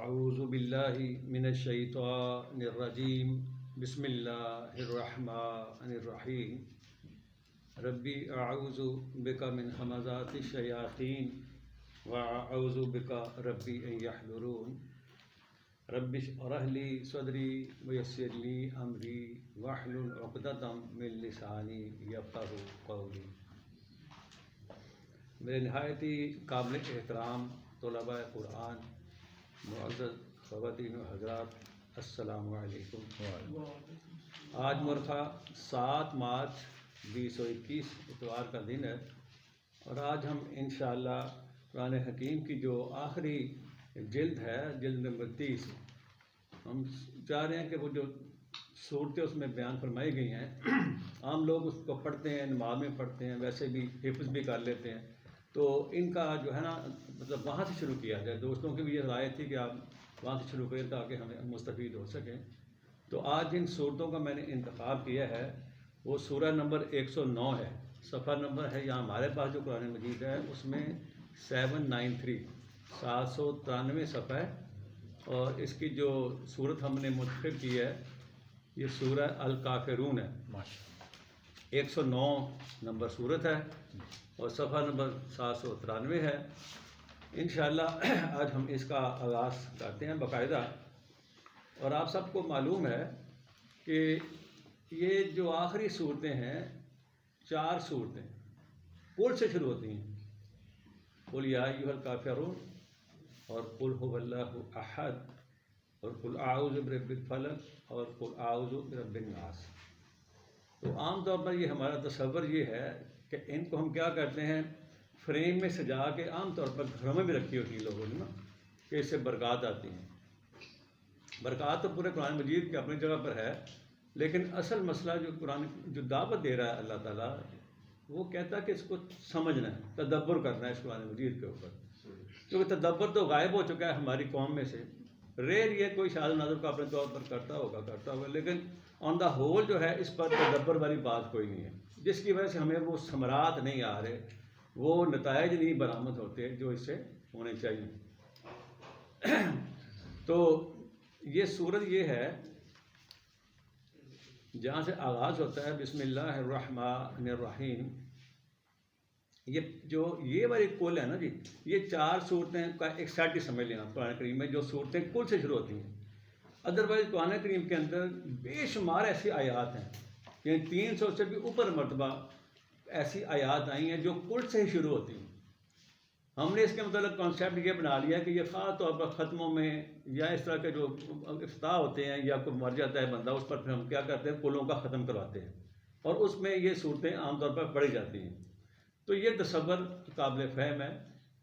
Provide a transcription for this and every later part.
اعوذ باللہ من الشیطان الرجیم بسم اللہ الرحمن الرحیم ربی اعوذ بک من ہمزات الشیاطین واعوذ بک ربی ان یحضرون رب اشرح لی صدری ویسر لی امری واحلل عقدۃ من لسانی یفقہوا قولی۔ میرے نہایت ہی قابل احترام طلباء قرآن، معزز خواتین و حضرات، السلام علیکم۔ آج مرخہ 7 مارچ 2021 اتوار کا دن ہے، اور آج ہم انشاءاللہ قرآن حکیم کی جو آخری جلد ہے، جلد نمبر 30، ہم چاہ رہے ہیں کہ وہ جو صورتیں اس میں بیان فرمائی گئی ہیں، عام لوگ اس کو پڑھتے ہیں، نماز میں پڑھتے ہیں، ویسے بھی حفظ بھی کر لیتے ہیں، تو ان کا جو ہے نا مطلب وہاں سے شروع کیا جائے۔ دوستوں کی بھی یہ رائے تھی کہ آپ وہاں سے شروع کریں تاکہ ہمیں مستفید ہو سکیں۔ تو آج جن صورتوں کا میں نے انتخاب کیا ہے وہ سورہ نمبر 109 ہے، صفحہ نمبر ہے یہاں ہمارے پاس جو قرآن مجید ہے اس میں 793 793 صفحہ ہے، اور اس کی جو صورت ہم نے منتخب کی ہے یہ سورہ الکافرون ہے۔ 109 نمبر صورت ہے اور صفحہ نمبر 793 ہے۔ انشاءاللہ آج ہم اس کا آغاز کرتے ہیں باقاعدہ۔ اور آپ سب کو معلوم ہے کہ یہ جو آخری صورتیں ہیں، 4 صورتیں قل سے شروع ہوتی ہیں، قل یا ایھا الکافرون، اور قل ھو اللہ احد، اور قل اعوذ برب الفلق، اور قل اعوذ برب الناس۔ تو عام طور پر یہ ہمارا تصور یہ ہے کہ ان کو ہم کیا کرتے ہیں، فریم میں سجا کے عام طور پر گھروں میں بھی رکھی ہوتی ہیں لوگوں نے نا، کہ اس سے برکات آتی ہیں۔ برکات تو پورے قرآن مجید کی اپنی جگہ پر ہے، لیکن اصل مسئلہ جو قرآن جو دعوت دے رہا ہے اللہ تعالیٰ، وہ کہتا ہے کہ اس کو سمجھنا ہے، تدبر کرنا ہے اس قرآن مجید کے اوپر، کیونکہ تدبر تو غائب ہو چکا ہے ہماری قوم میں سے۔ ریئر یہ کوئی شاذ و نادر کو اپنے طور پر کرتا ہوگا، لیکن آن دا ہول جو ہے اس پر تدبر والی بات کوئی نہیں ہے، جس کی وجہ سے ہمیں وہ ثمرات نہیں آ رہے، وہ نتائج نہیں برآمد ہوتے جو اس سے ہونے چاہیے۔ تو یہ سورت یہ ہے جہاں سے آغاز ہوتا ہے بسم اللہ الرحمن الرحیم۔ یہ والی کل ہے نا جی، یہ 4 صورتیں کا ایک سیٹ ہی سمجھ لیں آپ قرآن کریم میں، جو صورتیں کل سے شروع ہوتی ہیں۔ ادروائز قرآن کریم کے اندر بے شمار ایسی آیات ہیں، یعنی 300 سے بھی اوپر مرتبہ ایسی آیات آئی ہیں جو کل سے ہی شروع ہوتی ہیں۔ ہم نے اس کے متعلق کانسیپٹ یہ بنا لیا کہ یہ خاص طور پر ختموں میں یا اس طرح کے جو افتتاح ہوتے ہیں یا کوئی مر جاتا ہے بندہ، اس پر پھر ہم کیا کرتے ہیں، کلوں کا ختم کرواتے ہیں، اور اس میں یہ صورتیں عام طور پر پڑھی جاتی ہیں۔ تو یہ تصور قابل فہم ہے،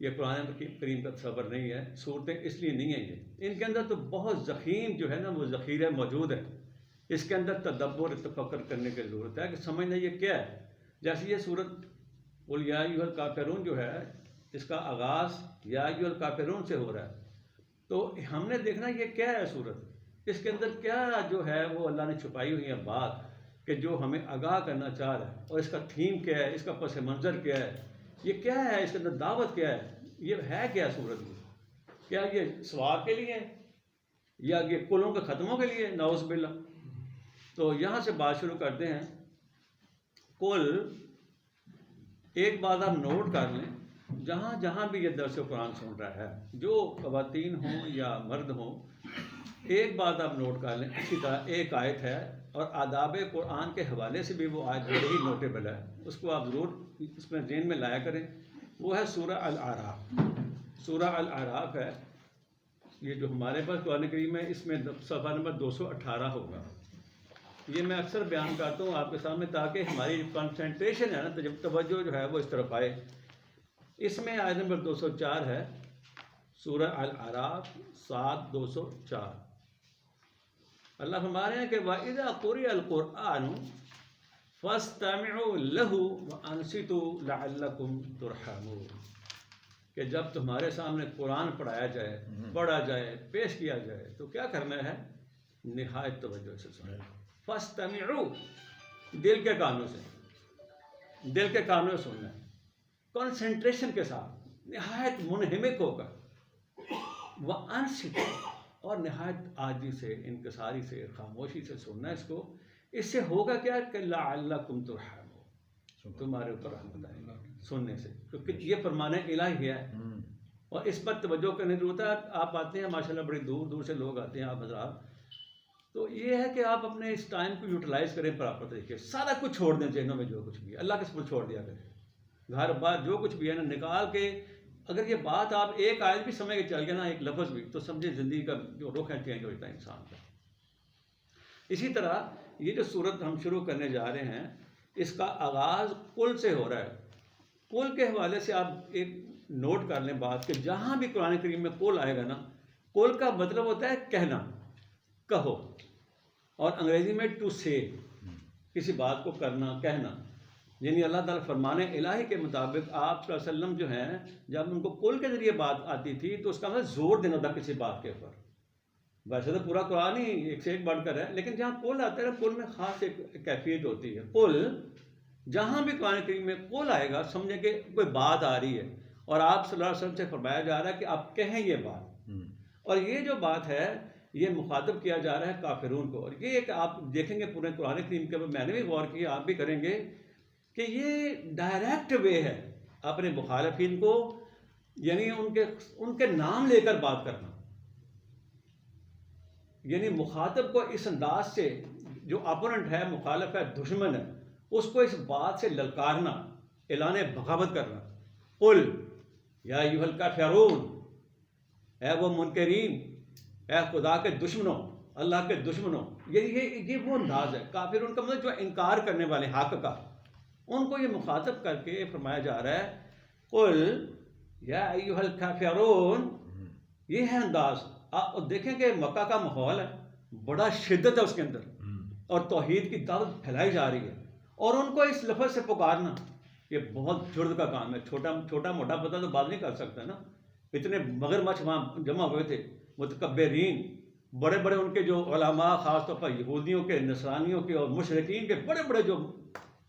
یہ قرآن کریم کا تصور نہیں ہے، صورتیں اس لیے نہیں ہیں یہ، ان کے اندر تو بہت ضخیم جو ہے نا وہ ذخیرہ موجود ہے، اس کے اندر تدبر تفکر کرنے کی ضرورت ہے کہ سمجھنا یہ کیا ہے۔ جیسے یہ صورت قل یا ایھا الکافرون جو ہے، اس کا آغاز یا ایھا الکافرون سے ہو رہا ہے، تو ہم نے دیکھنا یہ کیا ہے صورت، اس کے اندر کیا جو ہے وہ اللہ نے چھپائی ہوئی ہے بات، کہ جو ہمیں آگاہ کرنا چاہ رہا ہے، اور اس کا تھیم کیا ہے، اس کا پس منظر کیا ہے، یہ کیا ہے، اس کے اندر دعوت کیا ہے، یہ ہے کیا صورت میں، کیا یہ ثواب کے لیے یا یہ کلوں کے ختموں کے لیے، نعوذ باللہ۔ تو یہاں سے بات شروع کرتے ہیں۔ کل ایک بات آپ نوٹ کر لیں، جہاں جہاں بھی یہ درس قرآن سن رہا ہے، جو خواتین ہوں یا مرد ہوں، ایک بات آپ نوٹ کر لیں، اسی طرح ایک آیت ہے، اور آداب قرآن کے حوالے سے بھی وہ آیت بڑی ہی نوٹیبل ہے، اس کو آپ ضرور اس میں ذہن میں لایا کریں۔ وہ ہے سورہ الاعراف۔ سورہ الاعراف ہے یہ جو ہمارے پاس قرآن کریم ہے، اس میں صفحہ نمبر 218 ہوگا۔ یہ میں اکثر بیان کرتا ہوں آپ کے سامنے تاکہ ہماری کنسنٹریشن ہے نا، توجہ جو ہے وہ اس طرف آئے۔ اس میں آیت نمبر 204 ہے، سورہ الاعراف 7:204۔ اللہ فرما رہے ہیں کہ وَإِذَا قُرِئَ الْقُرْآنُ فَاسْتَمِعُوا لَهُ وَأَنصِتُوا لَعَلَّكُمْ تُرْحَمُونَ، کہ جب تمہارے سامنے قرآن پڑھا جائے، پیش کیا جائے، تو کیا کرنا ہے، نہایت توجہ سے سنیں۔ فَاسْتَمِعُوا، دل کے کانوں سے سننا ہے، کنسنٹریشن کے ساتھ، نہایت منہمک ہو کر، وانصت، اور نہایت عاجزی سے، انکساری سے، خاموشی سے سننا اس کو. اس سے ہوگا کیا کہ لعلکم ترحمون، تمہارے اوپر رحمت آئے گی سننے سے، کیونکہ یہ فرمان الہی ہے. اور اس پر توجہ کرنے کی ضرورت ہے. آپ آتے ہیں ماشاءاللہ، بڑی دور دور سے لوگ آتے ہیں آپ حضرات، تو یہ ہے کہ آپ اپنے اس ٹائم کو یوٹیلائز کریں پراپر طریقے سے. سارا کچھ چھوڑ دیں ذہنوں میں جو کچھ بھی ہے، اللہ کے سپرد چھوڑ دیا کریں. گھر بار جو کچھ بھی ہے نا نکال کے، اگر یہ بات آپ ایک آیت بھی سمجھ کے چل گئے نا، ایک لفظ بھی، تو سمجھے زندگی کا جو رخ ہے چینج ہوتا ہے انسان کا. اسی طرح یہ جو صورت ہم شروع کرنے جا رہے ہیں، اس کا آغاز قل سے ہو رہا ہے. قل کے حوالے سے آپ ایک نوٹ کر لیں بات کہ جہاں بھی قرآن کریم میں قل آئے گا نا، قل کا مطلب ہوتا ہے کہنا، کہو، اور انگریزی میں ٹو سے، کسی بات کو کرنا، کہنا. یعنی اللہ تعالیٰ فرمان الہی کے مطابق آپ صلی اللہ علیہ وسلم جو ہیں، جب ان کو قل کے ذریعے بات آتی تھی تو اس کا مطلب زور دینا تھا کسی بات کے اوپر. ویسے تو پورا قرآن ہی ایک سے ایک بڑھ کر ہے، لیکن جہاں قل آتا ہے قل میں خاص ایک کیفیت ہوتی ہے. قل، جہاں بھی قرآن کریم میں قل آئے گا سمجھیں کہ کوئی بات آ رہی ہے، اور آپ صلی اللہ علیہ وسلم سے فرمایا جا رہا ہے کہ آپ کہیں یہ بات. اور یہ جو بات ہے یہ مخاطب کیا جا رہا ہے کافرون کو. اور یہ ایک آپ دیکھیں گے پورے قرآن کریم کے اوپر، میں نے بھی غور کیا، آپ بھی کریں گے، کہ یہ ڈائریکٹ وے ہے اپنے مخالفین کو، یعنی ان کے نام لے کر بات کرنا. یعنی مخاطب کو اس انداز سے، جو اپوننٹ ہے، مخالف ہے، دشمن ہے، اس کو اس بات سے للکارنا، اعلان بغاوت کرنا. قل یا ایھا الکافرون، اے وہ منکرین، اے خدا کے دشمنوں، اللہ کے دشمنوں. یہ وہ انداز ہے. کافرون کا مطلب جو انکار کرنے والے حق کا، ان کو یہ مخاطب کر کے فرمایا جا رہا ہے قل یا ایھا الکافرون. یہ ہے انداز. آپ دیکھیں کہ مکہ کا ماحول ہے، بڑا شدت ہے اس کے اندر، اور توحید کی دعوت پھیلائی جا رہی ہے، اور ان کو اس لفظ سے پکارنا یہ بہت جرد کا کام ہے. چھوٹا موٹا پتہ تو بات نہیں کر سکتا نا. اتنے مگرمچھ وہاں جمع ہوئے تھے، متکبرین، بڑے بڑے ان کے جو علماء، خاص طور پر یہودیوں کے، نصرانیوں کے اور مشرکین کے بڑے بڑے جو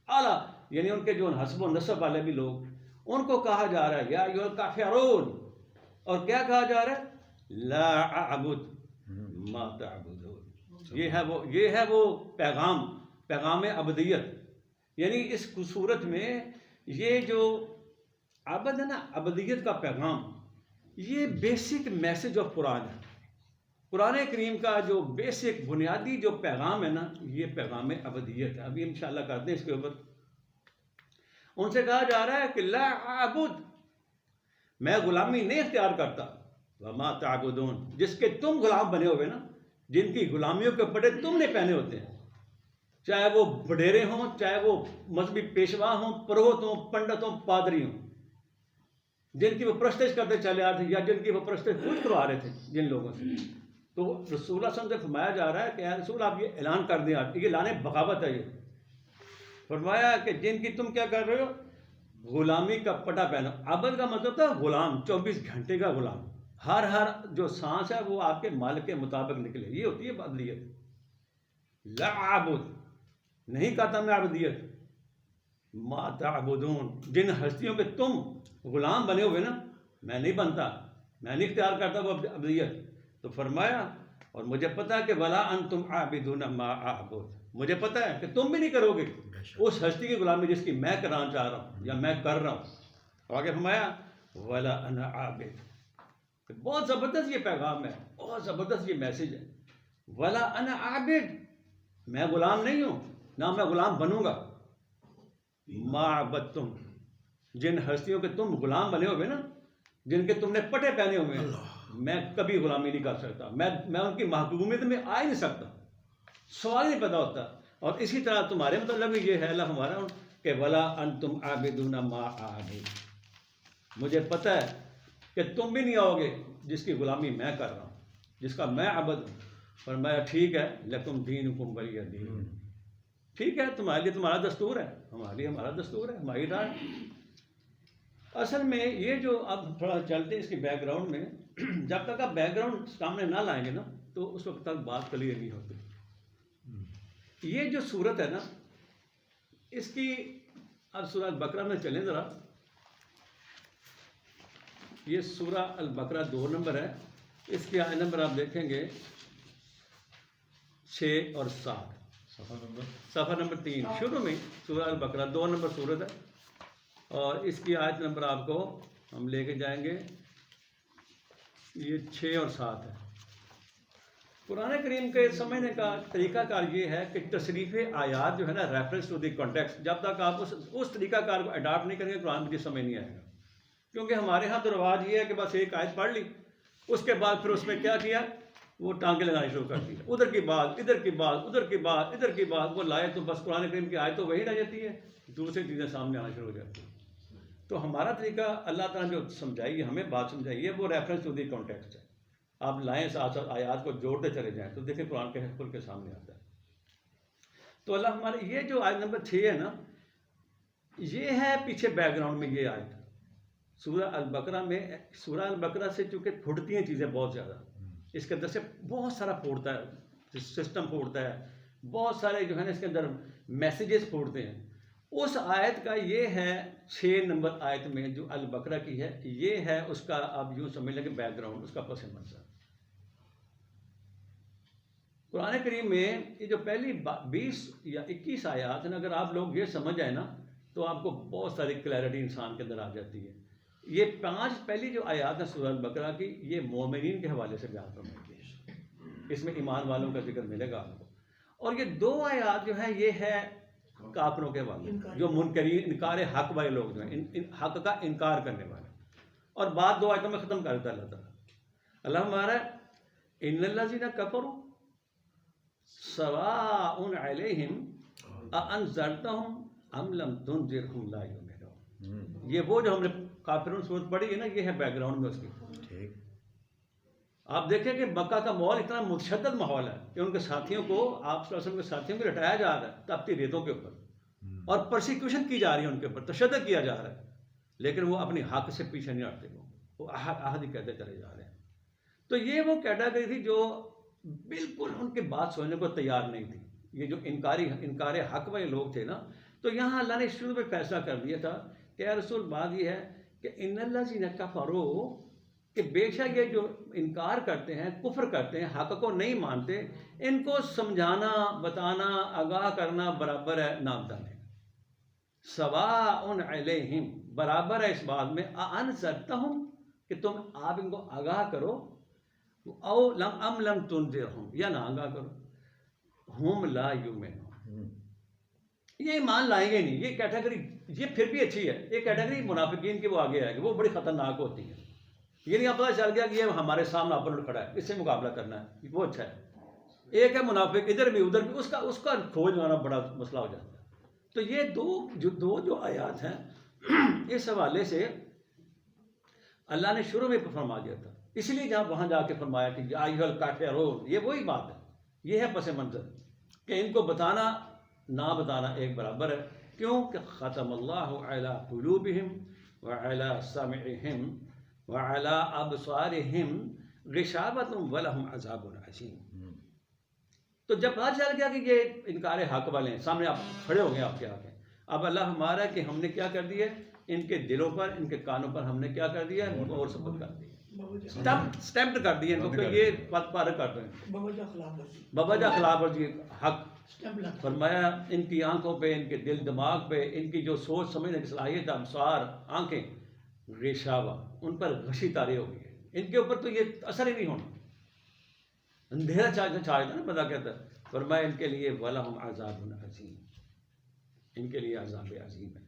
اعلیٰ، یعنی ان کے جو حسب و نسب والے بھی لوگ، ان کو کہا جا رہا ہے یا ایھا الکافرون. اور کیا کہا جا رہا ہے؟ لا اعبد ما تعبدون. یہ ہے وہ پیغام عبدیت. یعنی اس صورت میں یہ جو عبد ہے نا، عبدیت کا پیغام، یہ بیسک میسج آف قرآن ہے. قرآن کریم کا جو بیسک بنیادی جو پیغام ہے نا، یہ پیغام عبدیت ہے. ابھی انشاءاللہ کرتے ہیں اس کے اوپر. ان سے کہا جا رہا ہے کہ لا اعبد، میں غلامی نہیں اختیار کرتا، وما تعبدون، جس کے تم غلام بنے ہوئے نا، جن کی غلامیوں کے بڑے تم نے پہنے ہوتے ہیں، چاہے وہ بڈیرے ہوں، چاہے وہ مذہبی پیشوا ہوں، پروہت ہوں، پنڈت ہوں، پادری ہوں، جن کی وہ پرستش کرتے چلے آ رہے تھے، یا جن کی وہ پرستش خود کروا رہے تھے جن لوگوں سے. تو رسول اللہ صلی اللہ علیہ وسلم سے فرمایا جا رہا ہے کہ اے رسول، آپ یہ اعلان کر دیں، یہ اعلان بغاوت ہے. یہ فرمایا کہ جن کی تم کیا کر رہے ہو؟ غلامی کا پٹا پہنا. عبد کا مطلب تھا غلام، 24 گھنٹے کا غلام. ہر جو سانس ہے وہ آپ کے مالک کے مطابق نکلے. یہ ہوتی ہے عبدیت. لا اعبد، نہیں کہتا میں عبدیت. ما تعبدون، جن ہستیوں کے تم غلام بنے ہوئے نا، میں نہیں بنتا، میں نہیں اختیار کرتا وہ عبدیت. تو فرمایا اور مجھے پتا ہے کہ ولا انتم عابدون ما اعبد، مجھے پتا ہے کہ تم بھی نہیں کرو گے اس ہستی کی غلامی جس کی میں کرانا چاہ رہا ہوں یا میں کر رہا ہوں. اور آگے فرمایا ولا انا عابد. بہت زبردست یہ پیغام ہے، بہت زبردست یہ میسج ہے. ولا انا عابد، میں غلام نہیں ہوں، نہ میں غلام بنوں گا. ما عبدتم، جن ہستیوں کے تم غلام بنے ہوئے نا، جن کے تم نے پٹے پہنے ہوئے ہیں، میں کبھی غلامی نہیں کر سکتا. میں ان کی محکومیت میں آ ہی نہیں سکتا، سوال نہیں پیدا ہوتا. اور اسی طرح تمہارے مطلب یہ ہے اللہ ہمارا کہ ولا انتم عابدون ما اعبد، مجھے پتہ ہے کہ تم بھی نہیں آؤ گے جس کی غلامی میں کر رہا ہوں، جس کا میں عبد ہوں. فرمایا ٹھیک ہے، لکم دینکم ولی دین. ٹھیک ہے، تمہارے لیے تمہارا دستور ہے، ہمارے لیے ہمارا دستور ہے، ہماری رائے. اصل میں یہ جو اب تھوڑا چلتے ہیں اس کی بیک گراؤنڈ میں، جب تک آپ بیک گراؤنڈ سامنے نہ لائیں گے نا تو اس وقت تک بات کلیئر نہیں ہوتی. یہ جو صورت ہے نا، اس کی اب سورہ البقرہ میں چلیں ذرا. یہ سورہ البقرہ 2 نمبر ہے. اس کی آیت نمبر آپ دیکھیں گے 6 اور 7، صفحہ نمبر 3 شروع میں سورہ البقرہ 2 نمبر سورت ہے، اور اس کی آیت نمبر آپ کو ہم لے کے جائیں گے، یہ 6 اور 7 ہے۔ قرآن کریم کے سمجھنے کا طریقہ کار یہ ہے کہ تصریف آیات جو ہے نا، ریفرنس ٹو دی کانٹیکسٹ، جب تک آپ اس طریقہ کار کو اڈاپٹ نہیں کریں گے قرآن مجھے سمجھ نہیں آئے گا، کیونکہ ہمارے ہاں تو رواج یہ ہے کہ بس ایک آیت پڑھ لی، اس کے بعد پھر اس میں کیا کیا، وہ ٹانگیں لگانی شروع کر دی، ادھر کی بات ادھر کی بات ادھر کی بات ادھر کی بات، وہ لائے تو بس قرآن کریم کی آیت تو وہی رہ جاتی ہے، دوسری چیزیں سامنے آنا شروع ہو جاتی ہیں۔ تو ہمارا طریقہ اللہ تعالیٰ جو سمجھائی ہے ہمیں بات سمجھائی ہے، وہ ریفرنس ٹو دی کانٹیکسٹ ہے، آپ لائیں ساتھ ساتھ آیات کو جوڑتے چلے جائیں تو دیکھیں قرآن کے کھل کے سامنے آتا ہے۔ تو اللہ ہمارے یہ جو آیت نمبر 6 ہے نا، یہ ہے پیچھے بیک گراؤنڈ میں یہ آیت سورہ البقرہ میں، سورہ البقرہ سے چونکہ پھوٹتی ہیں چیزیں بہت زیادہ، اس کے اندر سے بہت سارا پھوٹتا ہے، سسٹم پھوٹتا ہے، بہت سارے جو ہے نا اس کے اندر میسیجز پھوٹتے ہیں۔ اس آیت کا یہ ہے 6 نمبر آیت میں جو البقرہ کی ہے، یہ ہے اس کا آپ یوں سمجھ لیں کہ بیک گراؤنڈ، اس کا پس منظر۔ قرآن کریم میں یہ جو پہلی 20 یا 21 آیات ہیں، اگر آپ لوگ یہ سمجھ آئے نا تو آپ کو بہت ساری کلیئرٹی انسان کے اندر آ جاتی ہے۔ یہ 5 پہلی جو آیات ہیں سورہ البقرہ کی، یہ مومنین کے حوالے سے بیان فرمائی ہے، اس میں ایمان والوں کا ذکر ملے گا آپ کو، اور یہ 2 آیات جو ہیں یہ ہے کافروں کے والے، جو منکرین انکار حق والے لوگ جو ہیں، حق کا انکار کرنے والے، اور بعد 2 آیتوں میں ختم کر دیتا ہے اللہ تعالیٰ۔ اللہ ہمارا ان الذین کفروا سواء علیہم اانذرتہم ام لم تنذرہم لا یؤمنون۔ یہ وہ جو ہم نے کافرون صورت پڑھی ہے نا، یہ ہے بیک گراؤنڈ میں اس کی۔ آپ دیکھیں کہ مکہ کا ماحول اتنا متشدد ماحول ہے کہ ان کے ساتھیوں کو، آپ صلی اللہ علیہ وسلم کے ساتھیوں کو لٹایا جا رہا ہے تپتی ریتوں کے اوپر، اور پرسیکیوشن کی جا رہی ہے ان کے اوپر، تشدد کیا جا رہا ہے، لیکن وہ اپنی حق سے پیچھے نہیں ہٹتے، وہ احد ہی کہتے چلے جا رہے ہیں۔ تو یہ وہ کیٹیگری تھی جو بالکل ان کی بات سننے کو تیار نہیں تھی، یہ جو انکار حق والے لوگ تھے نا۔ تو یہاں اللہ نے شروع میں فیصلہ کر دیا تھا کہ اے رسول، بات یہ ہے کہ ان الذین کفروا، کہ بے شک یہ جو انکار کرتے ہیں، کفر کرتے ہیں، حق کو نہیں مانتے، ان کو سمجھانا، بتانا، آگاہ کرنا برابر ہے نہ بتانے۔ سواء علیہم، برابر ہے اس بات میں، انذرتہم، کہ تم آپ ان کو آگاہ کرو، او ام لم تنذرہم، یا نہ آگاہ کرو، ہم لا یؤمنون، یہ ایمان لائیں گے نہیں۔ یہ کیٹیگری یہ پھر بھی اچھی ہے، یہ کیٹیگری منافقین کی وہ آگے آئے گی، وہ بڑی خطرناک ہوتی ہے۔ یہ نہیں پتہ چل گیا کہ یہ ہمارے سامنے اپن کھڑا ہے، اس سے مقابلہ کرنا ہے، وہ اچھا ہے۔ ایک ہے منافق ادھر بھی ادھر بھی، اس کا کھوج لانا بڑا مسئلہ ہو جاتا ہے۔ تو یہ دو آیات ہیں، اس حوالے سے اللہ نے شروع میں فرما دیا تھا، اس لیے جہاں وہاں جا کے فرمایا کہ یا ایھا الکافرون، یہ وہی بات ہے، یہ ہے پس منظر کہ ان کو بتانا نہ بتانا ایک برابر ہے۔ کیوں کہ ختم اللہ علی قلوبہم وعلی سمعہم وعلی ابصارہم غشاوۃ ولہم عذاب عظیم۔ تو جب پتہ چل گیا کہ یہ انکار حق والے ہیں، سامنے آپ کھڑے ہو گئے آپ کے آگے، اب اللہ ہمارا کہ ہم نے کیا کر دیا، ان کے دلوں پر، ان کے کانوں پر ہم نے کیا کر دیا، اور ثبت کر دیا، سٹیمپڈ کر دیا ان کو کہ یہ پت پار کر دیں، بوجہ خلاف ورزی حق۔ فرمایا ان کی آنکھوں پہ، ان کے دل دماغ پہ، ان کی جو سوچ سمجھنے کی صلاحیت، ابصار آنکھیں، غشاوہ، ان پر غشی طاری ہو گئی ہے، ان کے اوپر تو یہ اثر ہی نہیں ہونا، اندھیرا چھا جاتا نا، پتا کہتا ہے۔ فرمایا ان کے لیے وَلَهُمْ عَذَابٌ عَظِيمٌ، ان کے لیے عذاب عظیم ہے۔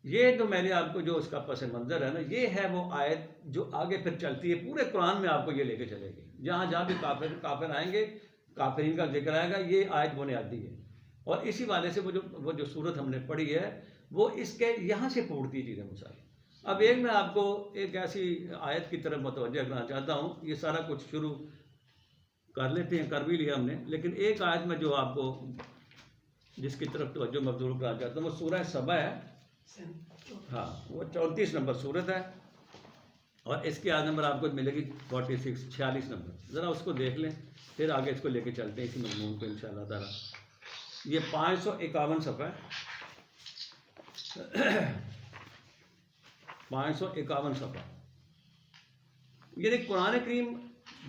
یہ تو میں نے آپ کو جو اس کا پس منظر ہے نا، یہ ہے وہ آیت جو آگے پھر چلتی ہے، پورے قرآن میں آپ کو یہ لے کے چلے گی، جہاں جہاں بھی کافر آئیں گے، کافرین کا ذکر آئے گا، یہ آیت بنیادی ہے۔ اور اسی والے سے وہ جو صورت ہم نے پڑھی ہے، وہ اس کے یہاں سے پھوٹتی چیزیں مسائل۔ اب ایک میں آپ کو ایک ایسی آیت کی طرف متوجہ کرنا چاہتا ہوں، یہ سارا کچھ شروع کر لیتے ہیں، کر بھی لیا ہم نے، لیکن ایک آیت میں جو آپ کو جس کی طرف توجہ مبذول کرنا چاہتا ہوں، وہ سورہ سبا ہے، ہاں وہ 34 نمبر صورت ہے، اور اس کی آیت نمبر آپ کو ملے گی 46 نمبر، ذرا اس کو دیکھ لیں، پھر آگے اس کو لے کے چلتے ہیں اسی مضمون کو انشاءاللہ تعالیٰ۔ یہ 551 صفحہ ہے، 551 صفحہ، یعنی قرآن کریم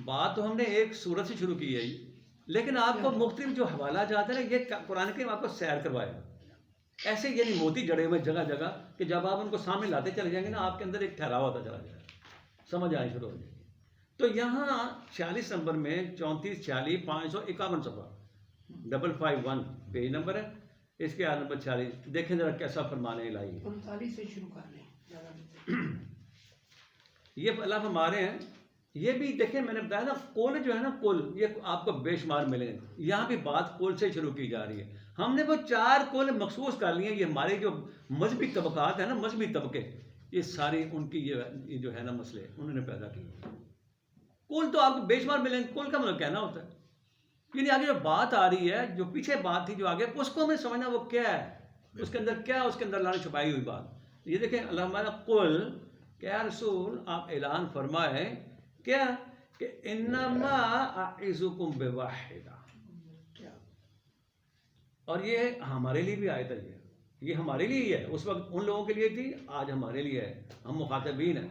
بات تو ہم نے ایک سورت سے شروع کی ہے، لیکن آپ کو مختلف جو حوالہ جاتے ہیں نا، یہ قرآن کریم آپ کو سیر کروائے گا. ایسے یعنی موتی جڑے ہوئے جگہ جگہ کہ جب آپ ان کو سامنے لاتے چلے جائیں گے نا، آپ کے اندر ایک ٹھہراؤ ہوتا چلا جائے گا، سمجھ آئے شروع ہو جائے گی. تو یہاں 46 نمبر میں 34 46 551 صفحہ 551 پیج نمبر ہے، اس کے آیت نمبر 46 دیکھیں ذرا کیسا فرمان الہی ہے. 39 سے شروع کر لیں. یہ اللہ ہمارے ہیں. یہ بھی دیکھیں میں نے بتایا نا، کل جو ہے نا، کل یہ آپ کو بے شمار ملیں گے. یہاں بھی بات کل سے شروع کی جا رہی ہے. ہم نے وہ 4 کل مخصوص کر لیے. یہ ہمارے جو مذہبی طبقات ہیں نا، مذہبی طبقے، یہ ساری ان کی یہ جو ہے نا مسئلے انہوں نے پیدا کیے. کل تو آپ کو بے شمار ملیں گے. کل کا مطلب کہنا ہوتا ہے، یعنی آگے جو بات آ رہی ہے، جو پیچھے بات تھی جو آگے، اس کو ہمیں سمجھنا وہ کیا ہے، اس کے اندر کیا، اس کے اندر اللہ نے چھپائی ہوئی بات. یہ دیکھیں اللہ ہمارا قل کہ یا رسول آپ اعلان فرمائے کیا کہ انما اعظکم بواحدہ. اور یہ ہمارے لیے بھی آیت ہے، یہ ہمارے لیے ہی ہے. اس وقت ان لوگوں کے لیے تھی، آج ہمارے لیے ہے. ہم مخاطبین ہیں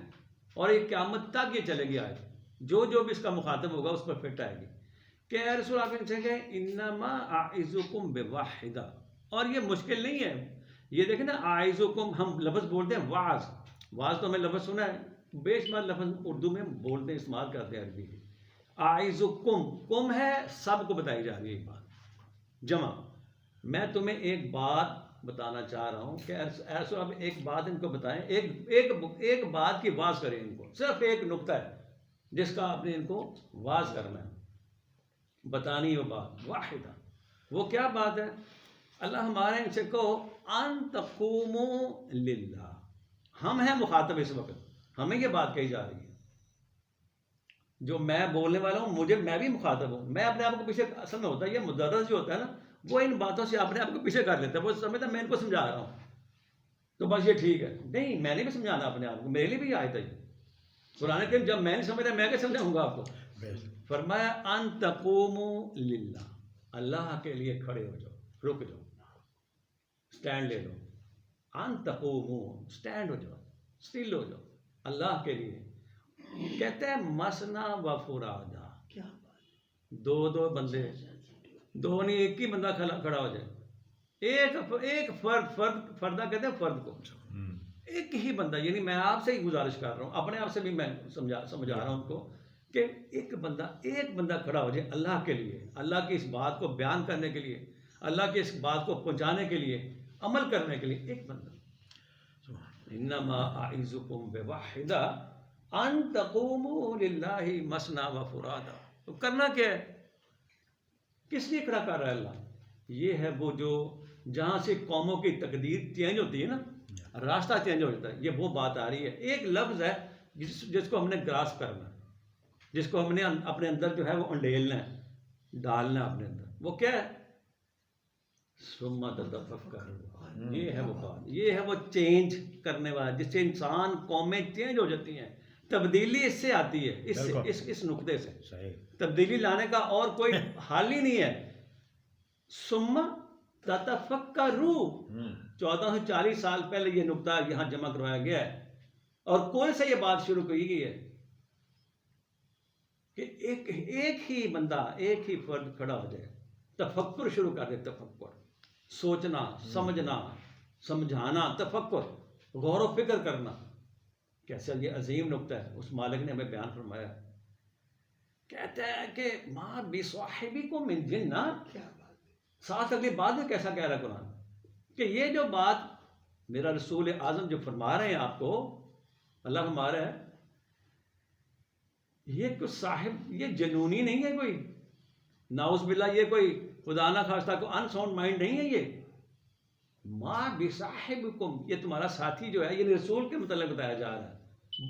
اور یہ قیامت تک یہ چلے گی آیت. جو بھی اس کا مخاطب ہوگا اس پر فٹ آئے گی کہ اے رسول آپ ان سے کہیں انما اعظکم بواحدہ. اور یہ مشکل نہیں ہے. یہ دیکھیں نا، اعظکم ہم لفظ بولتے ہیں واعظ، واعظ تو ہمیں لفظ سنا ہے، بے شمار لفظ اردو میں بولتے ہیں، استعمال کرتے ہیں عربی. اعظکم کم ہے، سب کو بتائی جا رہی ہے ایک بات جمع. میں تمہیں ایک بات بتانا چاہ رہا ہوں کہ ایسا اب ایک بات ان کو بتائیں، ایک بات کی واز کریں ان کو. صرف ایک نقطہ ہے جس کا آپ نے ان کو واز کرنا ہے، بتانی وہ بات واحدہ. وہ کیا بات ہے؟ اللہ ہمارے ان سے کہو ان تقوموا للہ. ہم ہیں مخاطب اس وقت، ہمیں یہ بات کہی جا رہی ہے. جو میں بولنے والا ہوں، میں بھی مخاطب ہوں. میں اپنے آپ کو پیچھے، اصل میں ہوتا ہے یہ مدرس جو ہوتا ہے نا، وہ ان باتوں سے اپنے آپ کو پیچھے کر لیتا ہے. وہ سمجھتا ہے میں ان کو سمجھا رہا ہوں تو بس یہ ٹھیک ہے. نہیں، میں نے بھی سمجھانا اپنے آپ کو، میرے لیے بھی آیت ہے قرآن کریم. جب میں نہیں سمجھ رہا میں کیا سمجھاؤں گا آپ کو؟ فرمایا ان تقوموا للہ، اللہ کے لیے کھڑے ہو جاؤ، رک جاؤ، سٹینڈ لے لو. ان تقوموا، سٹینڈ ہو جاؤ، اسٹل ہو جاؤ اللہ کے لیے. کہتے ہیں مسنا و فرادا، دو بندے، دو نہیں ایک ہی بندہ کھڑا ہو جائے. ایک فردہ کہتے ہیں فرد کو، ایک ہی بندہ. یعنی میں آپ سے ہی گزارش کر رہا ہوں، اپنے آپ سے بھی میں سمجھا رہا ہوں ان کو کہ ایک بندہ کھڑا ہو جائے اللہ کے لیے، اللہ کی اس بات کو بیان کرنے کے لیے، اللہ کی اس بات کو پہنچانے کے لیے، عمل کرنے کے لیے. ایک بندہ. انما اعظکم بواحدہ ان تقوموا للہ مثنی و فرادا. تو کرنا کیا ہے؟ کس لیے کھڑا کر رہا ہے اللہ؟ یہ ہے وہ جو جہاں سے قوموں کی تقدیر چینج ہوتی ہے نا، راستہ چینج ہو جاتا ہے. یہ وہ بات آ رہی ہے. ایک لفظ ہے جس کو ہم نے گراسپ کرنا ہے، جس کو ہم نے اپنے اندر جو ہے وہ انڈیلنا ہے، ڈالنا ہے اپنے اندر. وہ کیا ہے؟ ثم تتفکر. یہ ہے وہ بات، یہ ہے وہ چینج کرنے والا جس سے انسان، قومیں چینج ہو جاتی ہیں. تبدیلی اس سے آتی ہے، اس نقطے سے. تبدیلی لانے کا اور کوئی حال ہی نہیں ہے. ثم تتفکروا، 1440 سال پہلے یہ نقطہ یہاں جمع کروایا گیا ہے اور کون سے یہ بات شروع کی گئی ہے کہ ایک ہی بندہ، ایک ہی فرد کھڑا ہو جائے، تفکر شروع کر دے. تفکر، سوچنا، سمجھنا، سمجھانا. تفکر، غور و فکر کرنا. کیسا یہ عظیم نقطہ ہے اس مالک نے ہمیں بیان فرمایا. کہتا ہے کہ ما بصاحبکم من جنہ. ساتھ اگلی بات میں کیسا کہہ رہا ہے قرآن کہ یہ جو بات میرا رسول اعظم جو فرما رہے ہیں آپ کو، اللہ فرما رہا ہے یہ کوئی صاحب، یہ جنونی نہیں ہے کوئی، ناؤز باللہ، یہ کوئی خدا نہ خواستہ کو ان ساؤنڈ مائنڈ نہیں ہے. یہ ما بصاحبکم، یہ تمہارا ساتھی جو ہے، یہ رسول کے متعلق بتایا جا رہا ہے.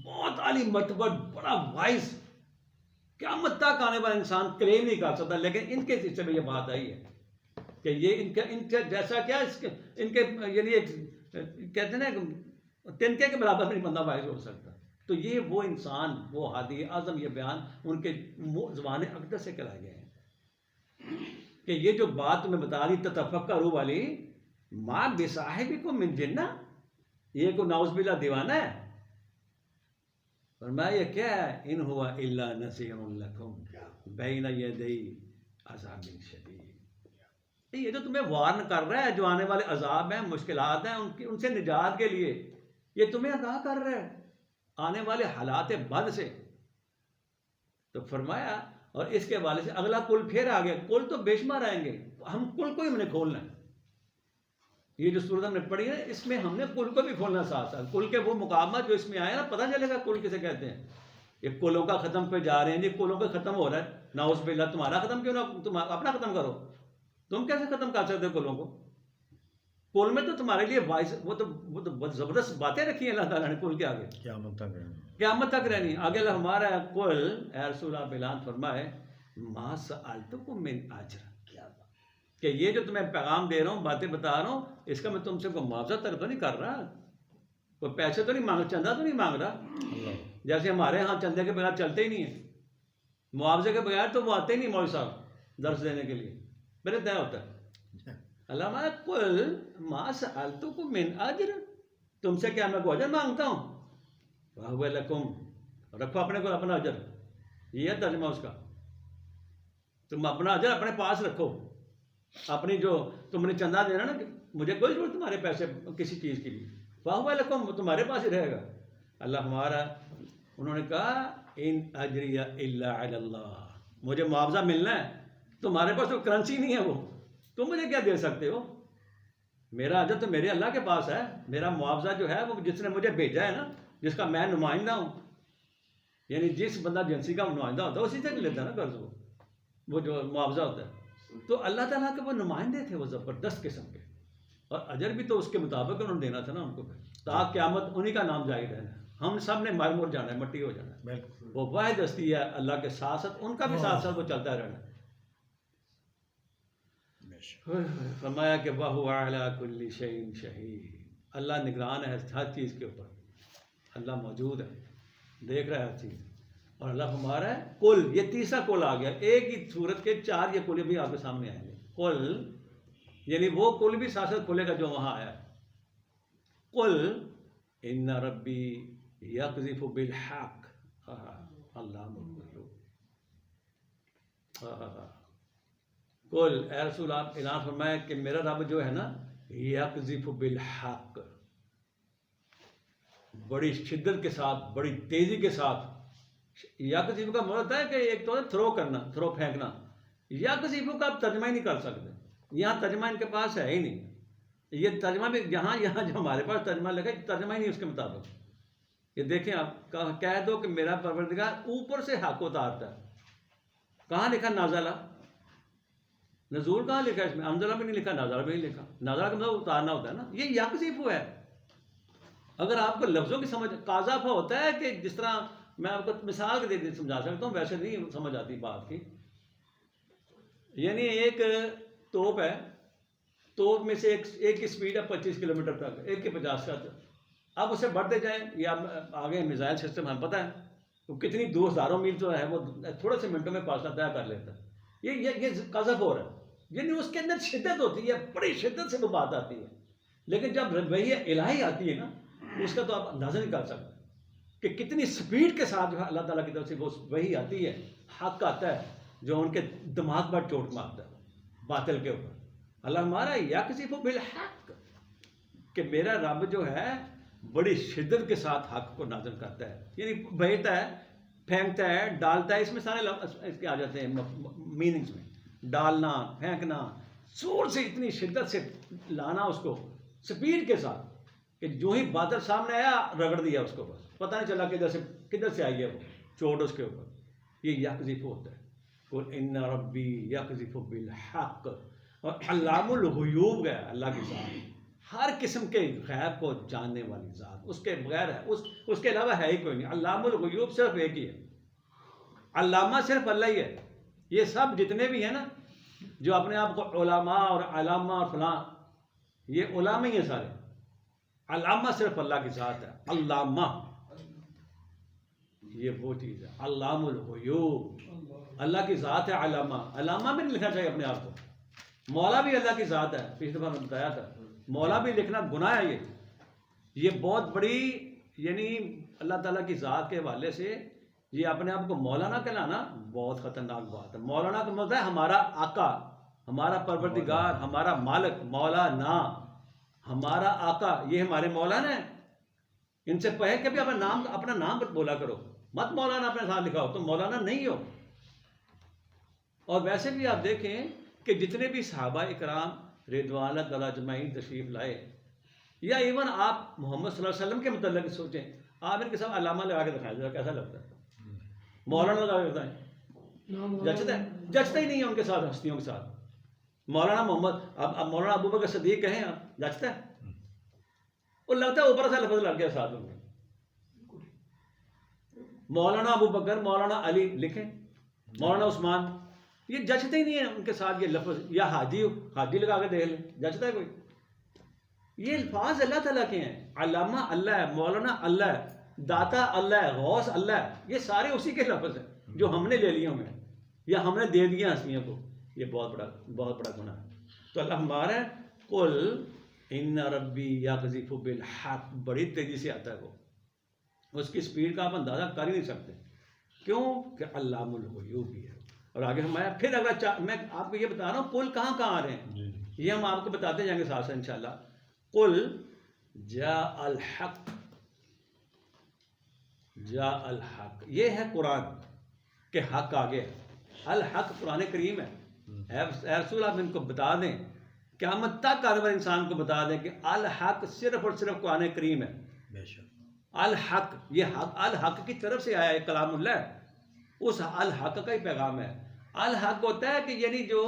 بہت عالی مرتبہ، بڑا وائز، قیامت تک آنے والا انسان کلیم نہیں کر سکتا، لیکن ان کے حصے میں یہ بات آئی ہے کہ یہ ان کا جیسا کیا ان کے یعنی کہتے ہیں نا تنکے کے برابر نہیں بندہ وائز ہو سکتا. تو یہ وہ انسان، وہ ہادی اعظم، یہ بیان ان کے زبان اقدس سے کرائے گئے ہیں کہ یہ جو بات تمہیں بتا رہی تتفکروا والی، ما بصاحبکم من جنہ، یہ کوئی نعوذ باللہ دیوانہ ہے، فرمایا یہ کیا ہے؟ ان ہوا الا نذیر لکم بین یدی عذاب شدید. یہ جو تمہیں وارن کر رہا ہے جو آنے والے عذاب ہیں، مشکلات ہیں، ان سے نجات کے لیے یہ تمہیں آگاہ کر رہا ہے آنے والے حالات بد سے. تو فرمایا اور اس کے حوالے سے اگلا کل پھر آ گیا. کل تو بے شمار آئیں گے، ہم کل کو ہی ہم نے کھولنا ہے. یہ جو صورت ہم نے پڑھی ہے اس میں ہم نے کل کو بھی کھولنا ساتھ ساتھ. کل کے وہ مقامات جو اس میں آئے نا، پتہ چلے گا کل کسے کہتے ہیں. یہ کلوں کا ختم پہ جا رہے ہیں جی، کلوں کا ختم ہو رہا ہے. نعوذ باللہ، تمہارا ختم کیوں نہ، تم اپنا ختم کرو. تم کیسے ختم کر سکتے ہو کلوں کو؟ کل میں تو تمہارے لیے وہ تو بہت زبردست باتیں رکھی ہیں اللہ تعالیٰ نے کل کے آگے، قیامت تک رہنی. آگے اللہ ہمارا کل اے رسول اللہ اعلان فرمائے ما سألتکم من اجر، کہ یہ جو تمہیں پیغام دے رہا ہوں، باتیں بتا رہا ہوں، اس کا میں تم سے کوئی معاوضہ تک تو نہیں کر رہا، کوئی پیسے تو نہیں مانگ، چندہ تو نہیں مانگ رہا. جیسے ہمارے ہاں چندے کے بغیر چلتے ہی نہیں ہیں، معاوضے کے بغیر تو وہ آتے ہی نہیں مولوی صاحب درس دینے کے لیے، میرے طے ہوتا ہے. علامہ قل ما سألتکم من اجر، تم سے کیا میں کوئی اجر مانگتا ہوں؟ وَهُوَ لَكُمْ، رکھو اپنے کو اپنا اجر. یہ ہے ترجمہ اس کا. تم اپنا اجر اپنے پاس رکھو. اپنی جو تم نے چندہ دینا نا، کہ مجھے کوئی ضرورت تمہارے پیسے کسی چیز کے لیے، وَهُوَ لَكُمْ، وہ تمہارے پاس ہی رہے گا. اللہ ہمارا، انہوں نے کہا ان اجریہ الا علی اللہ، مجھے معاوضہ ملنا ہے. تمہارے پاس تو کرنسی نہیں ہے، وہ تم مجھے کیا دے سکتے ہو؟ میرا اجر تو میرے اللہ کے پاس ہے. میرا معاوضہ جو ہے وہ جس نے مجھے بھیجا ہے نا، جس کا میں نمائندہ ہوں، یعنی جس بندہ ایجنسی کا نمائندہ ہوتا ہے اسی سے لیتا ہے نا قرض، وہ جو معاوضہ ہوتا ہے. تو اللہ تعالیٰ کے وہ نمائندے تھے، وہ زبردست قسم کے، اور اجر بھی تو اس کے مطابق انہوں نے دینا تھا نا ان کو. تاکہ قیامت انہی کا نام جاری رہنا. ہم سب نے مر مر جانا ہے، مٹی ہو جانا ہے. وہ واحد ہستی ہے اللہ کے ساتھ ساتھ، ان کا بھی ساتھ ساتھ وہ چلتا رہنا. فرمایا کہ وَهُوَ عَلَىٰ كُلِّ شَيْءٍ شَهِيدٌ، اللہ نگران ہے ہر چیز کے اوپر. اللہ موجود ہے، دیکھ رہا ہے ہر چیز. اور اللہ ہمارا ہے کل. یہ تیسرا کل آ گیا، ایک ہی صورت کے 4 یہ کل بھی آپ کے سامنے آئیں گے. کل یعنی وہ کل بھی ساتھ ساتھ کھلے گا جو وہاں آیا. قل ان ربی یقذف بالحق، اللہ الغیوب. قل اے رسول آپ اعلان فرمائے کہ میرا رب جو ہے نا، یقذف بالحق، بڑی شدت کے ساتھ، بڑی تیزی کے ساتھ. یقذف کا مطلب ہے کہ ایک تو تھرو کرنا، تھرو پھینکنا. یقذف کا آپ ترجمہ ہی نہیں کر سکتے، یہاں ترجمہ ان کے پاس ہے ہی نہیں. یہ ترجمہ بھی یہاں جو ہمارے پاس ترجمہ لگا، ترجمہ ہی نہیں اس کے مطابق. یہ دیکھیں آپ کہہ دو کہ میرا پروردگار اوپر سے حق اتارتا ہے. کہاں لکھا نازلہ؟ نزول کہاں لکھا؟ اس میں انزلہ بھی نہیں لکھا، نازلہ بھی نہیں لکھا. نازلہ کا مطلب اتارنا ہوتا ہے نا. یہ یقذف ہے. اگر آپ کو لفظوں کی سمجھ، قاذف ہوتا ہے کہ جس طرح میں آپ کو مثال کے دے سمجھا سکتا ہوں، ویسے نہیں سمجھ آتی بات کی. یعنی ایک توپ ہے، توپ میں سے ایک کی سپیڈ ہے 25 کلومیٹر تک، ایک کی 50 تک. اب اسے بڑھتے جائیں، یا آگے میزائل سسٹم ہمیں پتہ ہے تو کتنی 2000 میل جو ہے وہ تھوڑے سے منٹوں میں فاصلہ طے کر لیتا ہے. یہ قذف ہو رہا ہے، یعنی اس کے اندر شدت ہوتی ہے، بڑی شدت سے وہ بات آتی ہے. لیکن جب وحی الہی آتی ہے نا، اس کا تو آپ اندازہ نہیں کر سکتے کہ کتنی سپیڈ کے ساتھ جو ہے اللہ تعالیٰ کی طرف سے وہ وحی آتی ہے. حق آتا ہے جو ان کے دماغ پر چوٹ مارتا ہے باطل کے اوپر. اللہ ہمارا یقذف بالحق، کہ میرا رب جو ہے بڑی شدت کے ساتھ حق کو نازل کرتا ہے. یعنی بہتا ہے، پھینکتا ہے، ڈالتا ہے. اس میں سارے لفظ اس کے آ جاتے ہیں میننگز میں. ڈالنا، پھینکنا، زور سے اتنی شدت سے لانا اس کو سپیڈ کے ساتھ کہ جو ہی بادل سامنے آیا رگڑ دیا اس کو، بس پتہ نہیں چلا کدھر سے آئی ہے وہ چوٹ اس کے اوپر. یہ یقذف ہوتا ہے. قل ان ربی یقذف بالحق. اور علام الغیوب گیا اللہ کے ساتھ، ہر قسم کے غیب کو جاننے والی ذات، اس کے بغیر ہے، اس کے علاوہ ہے ہی کوئی نہیں. علام الغیوب صرف ایک ہی ہے. علامہ صرف اللہ ہی ہے. یہ سب جتنے بھی ہیں نا جو اپنے آپ کو علماء اور علامہ اور فلاں، یہ علامہ ہی ہیں سارے. علامہ صرف اللہ کی ذات ہے. علامہ یہ وہ چیز ہے. علام الغیوب اللہ کی ذات ہے. علامہ، علامہ بھی نہیں لکھنا چاہیے اپنے آپ کو. مولا بھی اللہ کی ذات ہے. پچھلی دفعہ میں بتایا تھا، مولا بھی لکھنا گناہ ہے. یہ بہت بڑی یعنی اللہ تعالیٰ کی ذات کے حوالے سے یہ اپنے آپ کو مولانا کہلانا بہت خطرناک بات ہے. مولانا کا مطلب ہے ہمارا آقا، ہمارا پروردگار، ہمارا مالک. مولانا ہمارا آقا، یہ ہمارے مولانا ہیں. ان سے پہلے کبھی اپنا نام بولا کرو، مت مولانا اپنے ساتھ لکھا ہو، تو مولانا نہیں ہو. اور ویسے بھی آپ دیکھیں کہ جتنے بھی صحابہ اکرام رضوان اللہ تعالیٰ اجمعین تشریف لائے، یا ایون آپ محمد صلی اللہ علیہ وسلم کے متعلق سوچیں، آپ ان کے ساتھ علامہ لگا کے دکھائیں ذرا کیسا لگتا ہے. مولانا لگا کے بتائیں، جچتا ہے؟ جچتا ہی نہیں ہے ان کے ساتھ، ہستیوں کے ساتھ. مولانا محمد، اب مولانا ابو بکر صدیق کہیں آپ، جچتا ہے؟ وہ لگتا ہے اوپر سے لفظ لگ گیا ساتھ میں. مولانا ابو بکر، مولانا علی لکھیں، مولانا عثمان، یہ جچتے ہی نہیں ہے ان کے ساتھ یہ لفظ. یا حاجی لگا کے دیکھ لیں، جچتا ہے کوئی؟ یہ الفاظ اللہ تعالیٰ کے ہیں. علامہ اللہ ہے، مولانا اللہ ہے، داتا اللہ ہے، غوث اللہ ہے، یہ سارے اسی کے لفظ ہیں جو ہم نے لے لیے ہمیں، یا ہم نے دے دیا ہستیوں کو. یہ بہت بڑا گناہ ہے. تو اللہ ہمارا ہے، قل ان ربی یقذف بالحق، بڑی تیزی سے آتا ہے وہ، اس کی سپیڈ کا آپ اندازہ کر ہی نہیں سکتے. کیوں کہ علام الغیوب بھی ہے. اور آگے ہمارا پھر اگر میں آپ کو یہ بتا رہا ہوں قل کہاں آ رہے ہیں، یہ ہم آپ کو بتاتے جائیں گے ساتھ ساتھ انشاءاللہ. قل جاء الحق، جاء الحق یہ ہے قرآن کہ حق آگے. الحق قرآن کریم ہے. اے رسول آپ ان کو بتا دیں، قیامت تک آنے والے انسان کو بتا دیں کہ الحق صرف اور صرف قرآن کریم ہے. الحق، یہ حق الحق کی طرف سے آیا ہے، کلام اللہ ہے، اس الحق کا ہی پیغام ہے. الحق ہوتا ہے کہ یعنی جو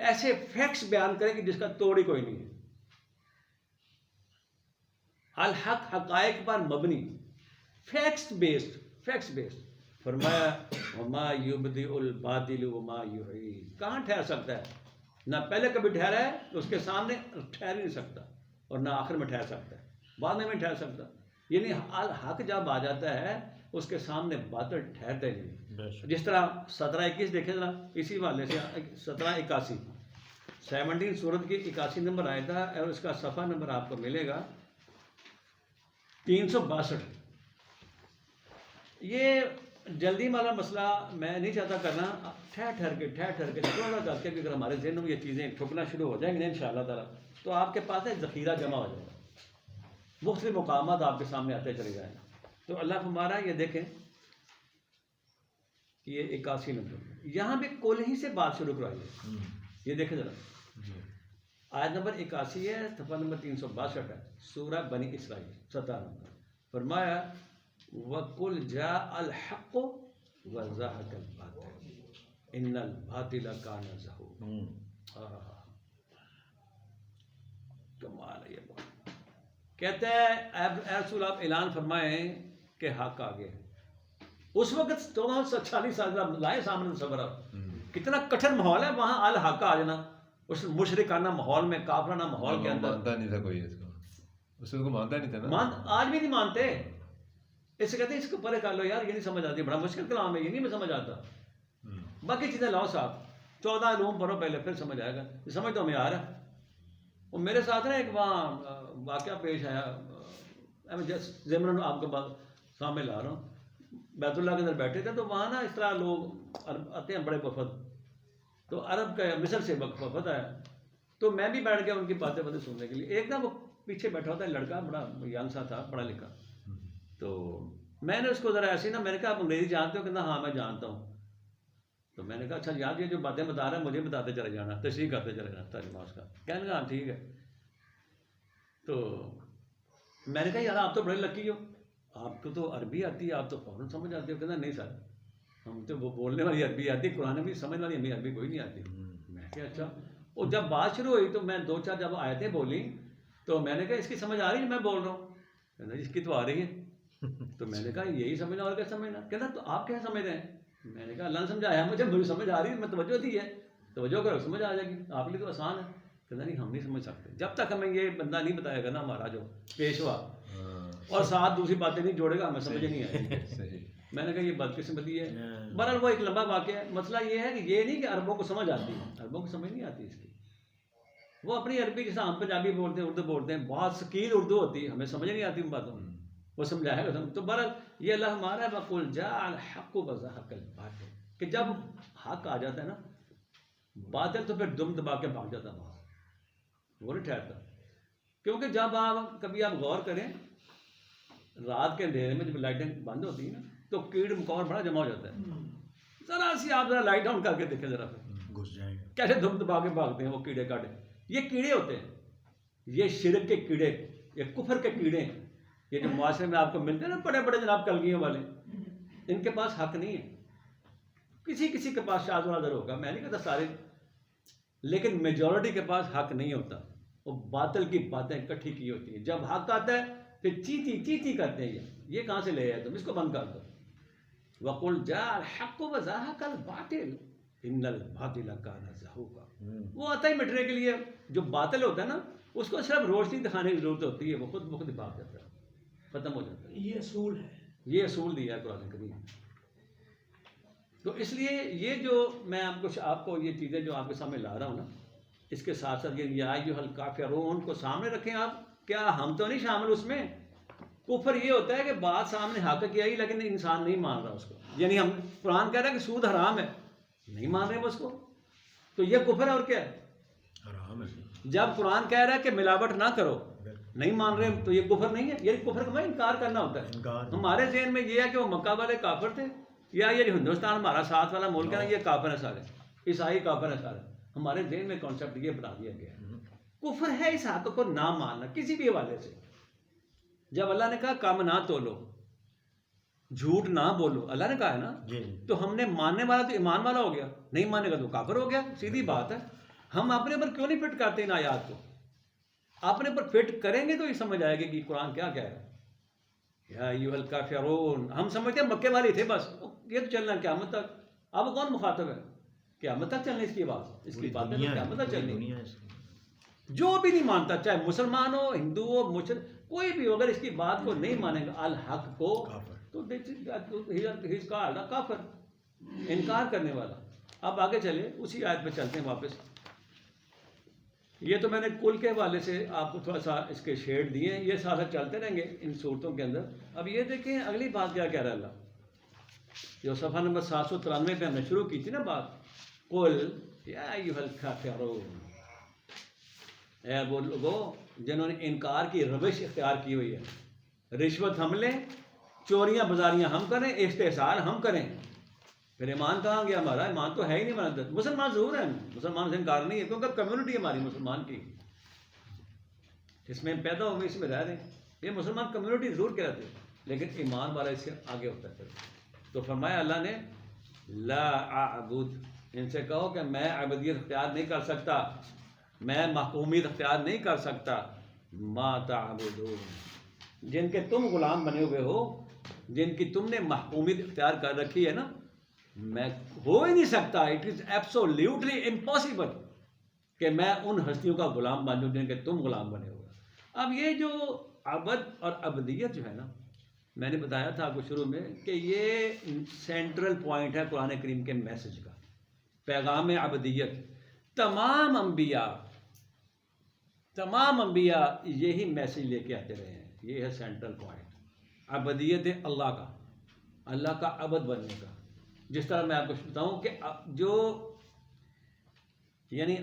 ایسے فیکٹس بیان کرے کہ جس کا توڑ ہی کوئی نہیں ہے. الحق حقائق پر مبنی، فیکٹس بیسڈ. فرمایا وما یبدئ الباطل وما یعید، کہاں ٹھہر سکتا ہے؟ نہ پہلے کبھی ٹھہرا ہے تو اس کے سامنے ٹھہر ہی نہیں سکتا، اور نہ آخر میں ٹھہر سکتا ہے، بعد میں بھی ٹھہر سکتا. یعنی الحق جب آ جاتا ہے اس کے سامنے باطل ٹھہرتے نہیں. جس طرح 17:21 دیکھیں ذرا، اسی والے سے 17:81 17 سورت کی 81 نمبر آیا تھا، اور اس کا صفحہ نمبر آپ کو ملے گا 362. یہ جلدی والا مسئلہ میں نہیں چاہتا کرنا، ٹھہر کے تھوڑا کر کے، اگر ہمارے ذہنوں میں یہ چیزیں ٹھکنا شروع ہو جائیں گے انشاءاللہ تعالیٰ، تو آپ کے پاس ایک ذخیرہ جمع ہو جائے گا، مختلف مقامات آپ کے سامنے آتے چلے جائیں. تو اللہ ہمارا یہ دیکھیں، یہ 81 نمبر یہاں پہ کل ہی سے بات شروع کرائیے. یہ دیکھیں ذرا، آیت نمبر 81 ہے، صفحہ نمبر 362 ہے، سورہ بنی اسرائیل 17 نمبر. فرمایا وَقُلْ جَاءَ الْحَقُّ وَزَهَقَ الْبَاطِلُ إِنَّ الْبَاطِلَ كَانَ زَهُوقًا. کمال ہے یہ بات. کہتے ہیں اے رسول آپ اعلان فرمائیں کہ حق آ گیا. اس وقت 1440 سال لائے سامنے تصور، کتنا کٹھن ماحول ہے وہاں الحق آ جانا، اس مشرکانہ ماحول میں، کافرانہ ماحول کے اندر. مانتا نہیں تھا کوئی اس کو مانتا نہیں تھا نا، آج بھی نہیں مانتے. اس سے کہتے ہیں اس کو پرے کر لو یار، یہ نہیں سمجھ آتی، بڑا مشکل کلام ہے، یہ نہیں میں سمجھ آتا. باقی چیزیں لاؤ صاحب، 14 علوم پڑھو پہلے، پھر سمجھ آئے گا. سمجھ تو ہمیں آ رہا ہے. وہ میرے ساتھ نا ایک وہاں واقعہ پیش آیا، ضمن آپ کو سامنے لا رہا ہوں. بیت اللہ کے اندر بیٹھے تھے، تو وہاں نا اس طرح لوگ آتے ہیں بڑے وفد، تو عرب کا مصر سے وفد آیا، تو میں بھی بیٹھ گیا ان کی باتیں سننے کے لیے. ایک نا وہ پیچھے بیٹھا ہوتا ہے لڑکا، بڑا ینگ سا تھا، پڑھا لکھا. تو میں نے اس کو ذرا ایسے نا، میں نے کہا آپ انگریزی جانتے ہو؟ کہنا ہاں میں جانتا ہوں. تو میں نے کہا اچھا یار یہ جو باتیں بتا رہا ہے مجھے بتاتے چلے جانا، تشریح کرتے چلے جانا ترجمہ اس کا. کہنے لگا ہاں ٹھیک ہے. تو میں نے کہا یار آپ تو بڑے لکی ہو، آپ کو تو عربی آتی ہے، آپ تو فوراً سمجھ آتی ہو. کہنا نہیں سر، ہم تو وہ بولنے والی عربی آتی ہے، قرآن بھی سمجھ والی ہمیں عربی کوئی نہیں آتی. میں کہا اچھا. اور جب بات شروع ہوئی تو میں 2-4 جب آیتیں بولی تو میں نے کہا اس کی سمجھ آ رہی ہے میں بول رہا ہوں؟ کہنا اس کی تو آ رہی ہے. تو میں نے کہا یہی سمجھنا اور کیا سمجھنا؟ کہنا تو آپ کیا سمجھ رہے ہیں؟ میں نے کہا اللہ نے سمجھایا مجھے سمجھ آ رہی ہے، میں توجہ دی ہے، توجہ کرو سمجھ آ جائے گی، آپ لیے تو آسان ہے. کہنا نہیں ہم نہیں سمجھ سکتے جب تک ہمیں یہ بندہ نہیں بتائے گا نا، ہمارا جو پیشوا، اور ساتھ دوسری باتیں نہیں جوڑے گا، ہمیں سمجھ نہیں آئے گی. میں نے کہا یہ بدقسمتی ہے. بہرحال وہ ایک لمبا واقعہ ہے. مسئلہ یہ ہے کہ یہ نہیں کہ عربوں کو سمجھ آتی ہے، عربوں کو سمجھ نہیں آتی اس کی. وہ اپنی عربی جیسا ہم پنجابی بولتے ہیں، اردو بولتے ہیں، بہت ثقیل اردو ہوتی ہے، ہمیں سمجھ نہیں آتی ان باتوں. وہ سمجھائے گا. تو بہرحال یہ اللہ ہمارا وقل جاء الحق وزهق الباطل کہ جب حق آ جاتا ہے نا باطل تو پھر دم دبا کے بھاگ جاتا ہے وہاں سے, وہ نہیں ٹھہرتا. کیونکہ جب کبھی آپ غور کریں رات کے اندھیرے میں جب لائٹیں بند ہوتی ہیں نا تو کیڑ مکوڑ بڑا جمع ہو جاتا ہے. ذرا سی آپ ذرا لائٹ آن کر کے دیکھیں ذرا پھر گھس جائیں گے کیسے دم دبا کے بھاگتے ہیں وہ کیڑے کاٹے. یہ کیڑے ہوتے ہیں, یہ شرک کے کیڑے, یہ کفر کے کیڑے ہیں. یہ جو معاشرے میں آپ کو ملتے ہیں نا بڑے بڑے جناب کلگیوں والے, ان کے پاس حق نہیں ہے. کسی کسی کے پاس شاذ و نادر ہوگا, میں نہیں کہتا سارے, لیکن میجورٹی کے پاس حق نہیں ہوتا. وہ باطل کی باتیں اکٹھی کی ہوتی ہیں. جب حق آتا ہے پھر چیتی چیتی کرتے ہیں یہ کہاں سے لے آئے تم, اس کو بند کر دو. وَقُلْ جَاءَ الْحَقُّ وَزَهَقَ الْبَاطِلُ إِنَّ الْبَاطِلَ كَانَ زَهُوقًا. وہ آتا ہی مٹنے کے لیے. جو باطل ہوتا ہے نا اس کو صرف روشنی دکھانے کی ضرورت ہوتی ہے, وہ خود بخود بھاگ جاتا ہے, ختم ہو جاتا ہے. یہ اصول ہے, یہ اصول دیا ہے قرآن کریم. تو اس لیے یہ جو میں آپ کو یہ چیزیں جو آپ کے سامنے لا رہا ہوں نا, اس کے ساتھ ساتھ یہ یا ایھا الکافرون کو سامنے رکھیں آپ. کیا ہم تو نہیں شامل اس میں؟ کفر یہ ہوتا ہے کہ بات سامنے حق کی آئی لیکن انسان نہیں مان رہا اس کو. یعنی ہم قرآن کہہ رہا ہے کہ سود حرام ہے, نہیں مان رہے اس کو, تو یہ کفر ہے. اور کیا ہے؟ حرام ہے. جب قرآن کہہ رہا ہے کہ ملاوٹ نہ کرو, نہیں مان رہے تو یہ کفر نہیں ہے. یہ کفر کا انکار کرنا ہوتا ہے. ہمارے ذہن میں یہ ہے کہ وہ مکہ والے کافر تھے, یا یہ جو ہندوستان ہمارا ساتھ والا ملک ہے نا یہ کافر ہے سارے, عیسائی کافر ہے سارے. ہمارے ذہن میں کانسیپٹ یہ بنا دیا گیا ہے. کفر ہے اس حق کو نہ ماننا کسی بھی حوالے سے. جب اللہ نے کہا کام نہ تولو, جھوٹ نہ بولو, اللہ نے کہا ہے نا, تو ہم نے ماننے والا تو ایمان والا ہو گیا, نہیں ماننے کا تو کافر ہو گیا. سیدھی بات ہے. ہم اپنے اوپر کیوں نہیں فٹ کرتے ان آیات کو؟ اپنے اوپر فٹ کریں گے تو یہ سمجھ آئے گا کہ قرآن کیا کہہ رہا ہے. یا ایھا الکافرون, ہم سمجھتے ہیں مکے والے تھے بس, یہ تو چلنا قیامت تک. اب کون مخاطب ہے؟ قیامت تک چلنے اس کی بات, اس کی باتیں تو قیامت تک چلنی. جو بھی نہیں مانتا, چاہے مسلمان ہو, ہندو ہو, مشرک, کوئی بھی ہو, اگر اس کی بات کو نہیں مانے گا الحق کو تو ہی از کالڈ کافر, انکار کرنے والا. اب آگے چلے اسی آیت پہ چلتے ہیں واپس. یہ تو میں نے کل کے حوالے سے آپ کو تھوڑا سا اس کے شیڈ دیے ہیں, یہ ساتھ چلتے رہیں گے ان صورتوں کے اندر. اب یہ دیکھیں اگلی بات کیا کہہ رہا ہے اللہ, جو صفحہ نمبر 793 پہ ہم نے شروع کی تھی نا بات. قل یا ایھا الکافرون, اے وہ لوگوں جنہوں نے انکار کی روش اختیار کی ہوئی ہے. رشوت ہم لیں, چوریاں بازاریاں ہم کریں, استحصال ہم کریں, پھر ایمان کہاں گیا ہمارا؟ ایمان تو ہے ہی نہیں ہمارے اندر. مسلمان ضرور ہیں, مسلمان سے انکار نہیں ہے کیونکہ کمیونٹی ہماری مسلمان کی, اس میں پیدا ہوئے, اس میں رہ رہے ہیں, یہ مسلمان کمیونٹی ضرور کہتے ہیں, لیکن ایمان والا اس سے آگے ہوتا ہے. تو فرمایا اللہ نے لا اعبد, ان سے کہو کہ میں عبودیت اختیار نہیں کر سکتا, میں محکومیت اختیار نہیں کر سکتا, ما تعبدون, جن کے تم غلام بنے ہوئے ہو, جن کی تم نے محکومیت اختیار کر رکھی ہے نا, میں ہو ہی نہیں سکتا. اٹ از ایبسولوٹلی امپاسبل کہ میں ان ہستیوں کا غلام بن جاؤں جن کے تم غلام بنے ہوئے. اب یہ جو عبد اور عبدیت جو ہے نا, میں نے بتایا تھا آپ کو شروع میں کہ یہ سینٹرل پوائنٹ ہے قرآن کریم کے میسج کا, پیغام عبدیت. تمام انبیاء یہی میسج لے کے آتے رہے ہیں. یہ ہے سینٹرل پوائنٹ, عبدیت اللہ کا, اللہ کا عبد بننے کا. جس طرح میں آپ کو بتاؤں کہ جو یعنی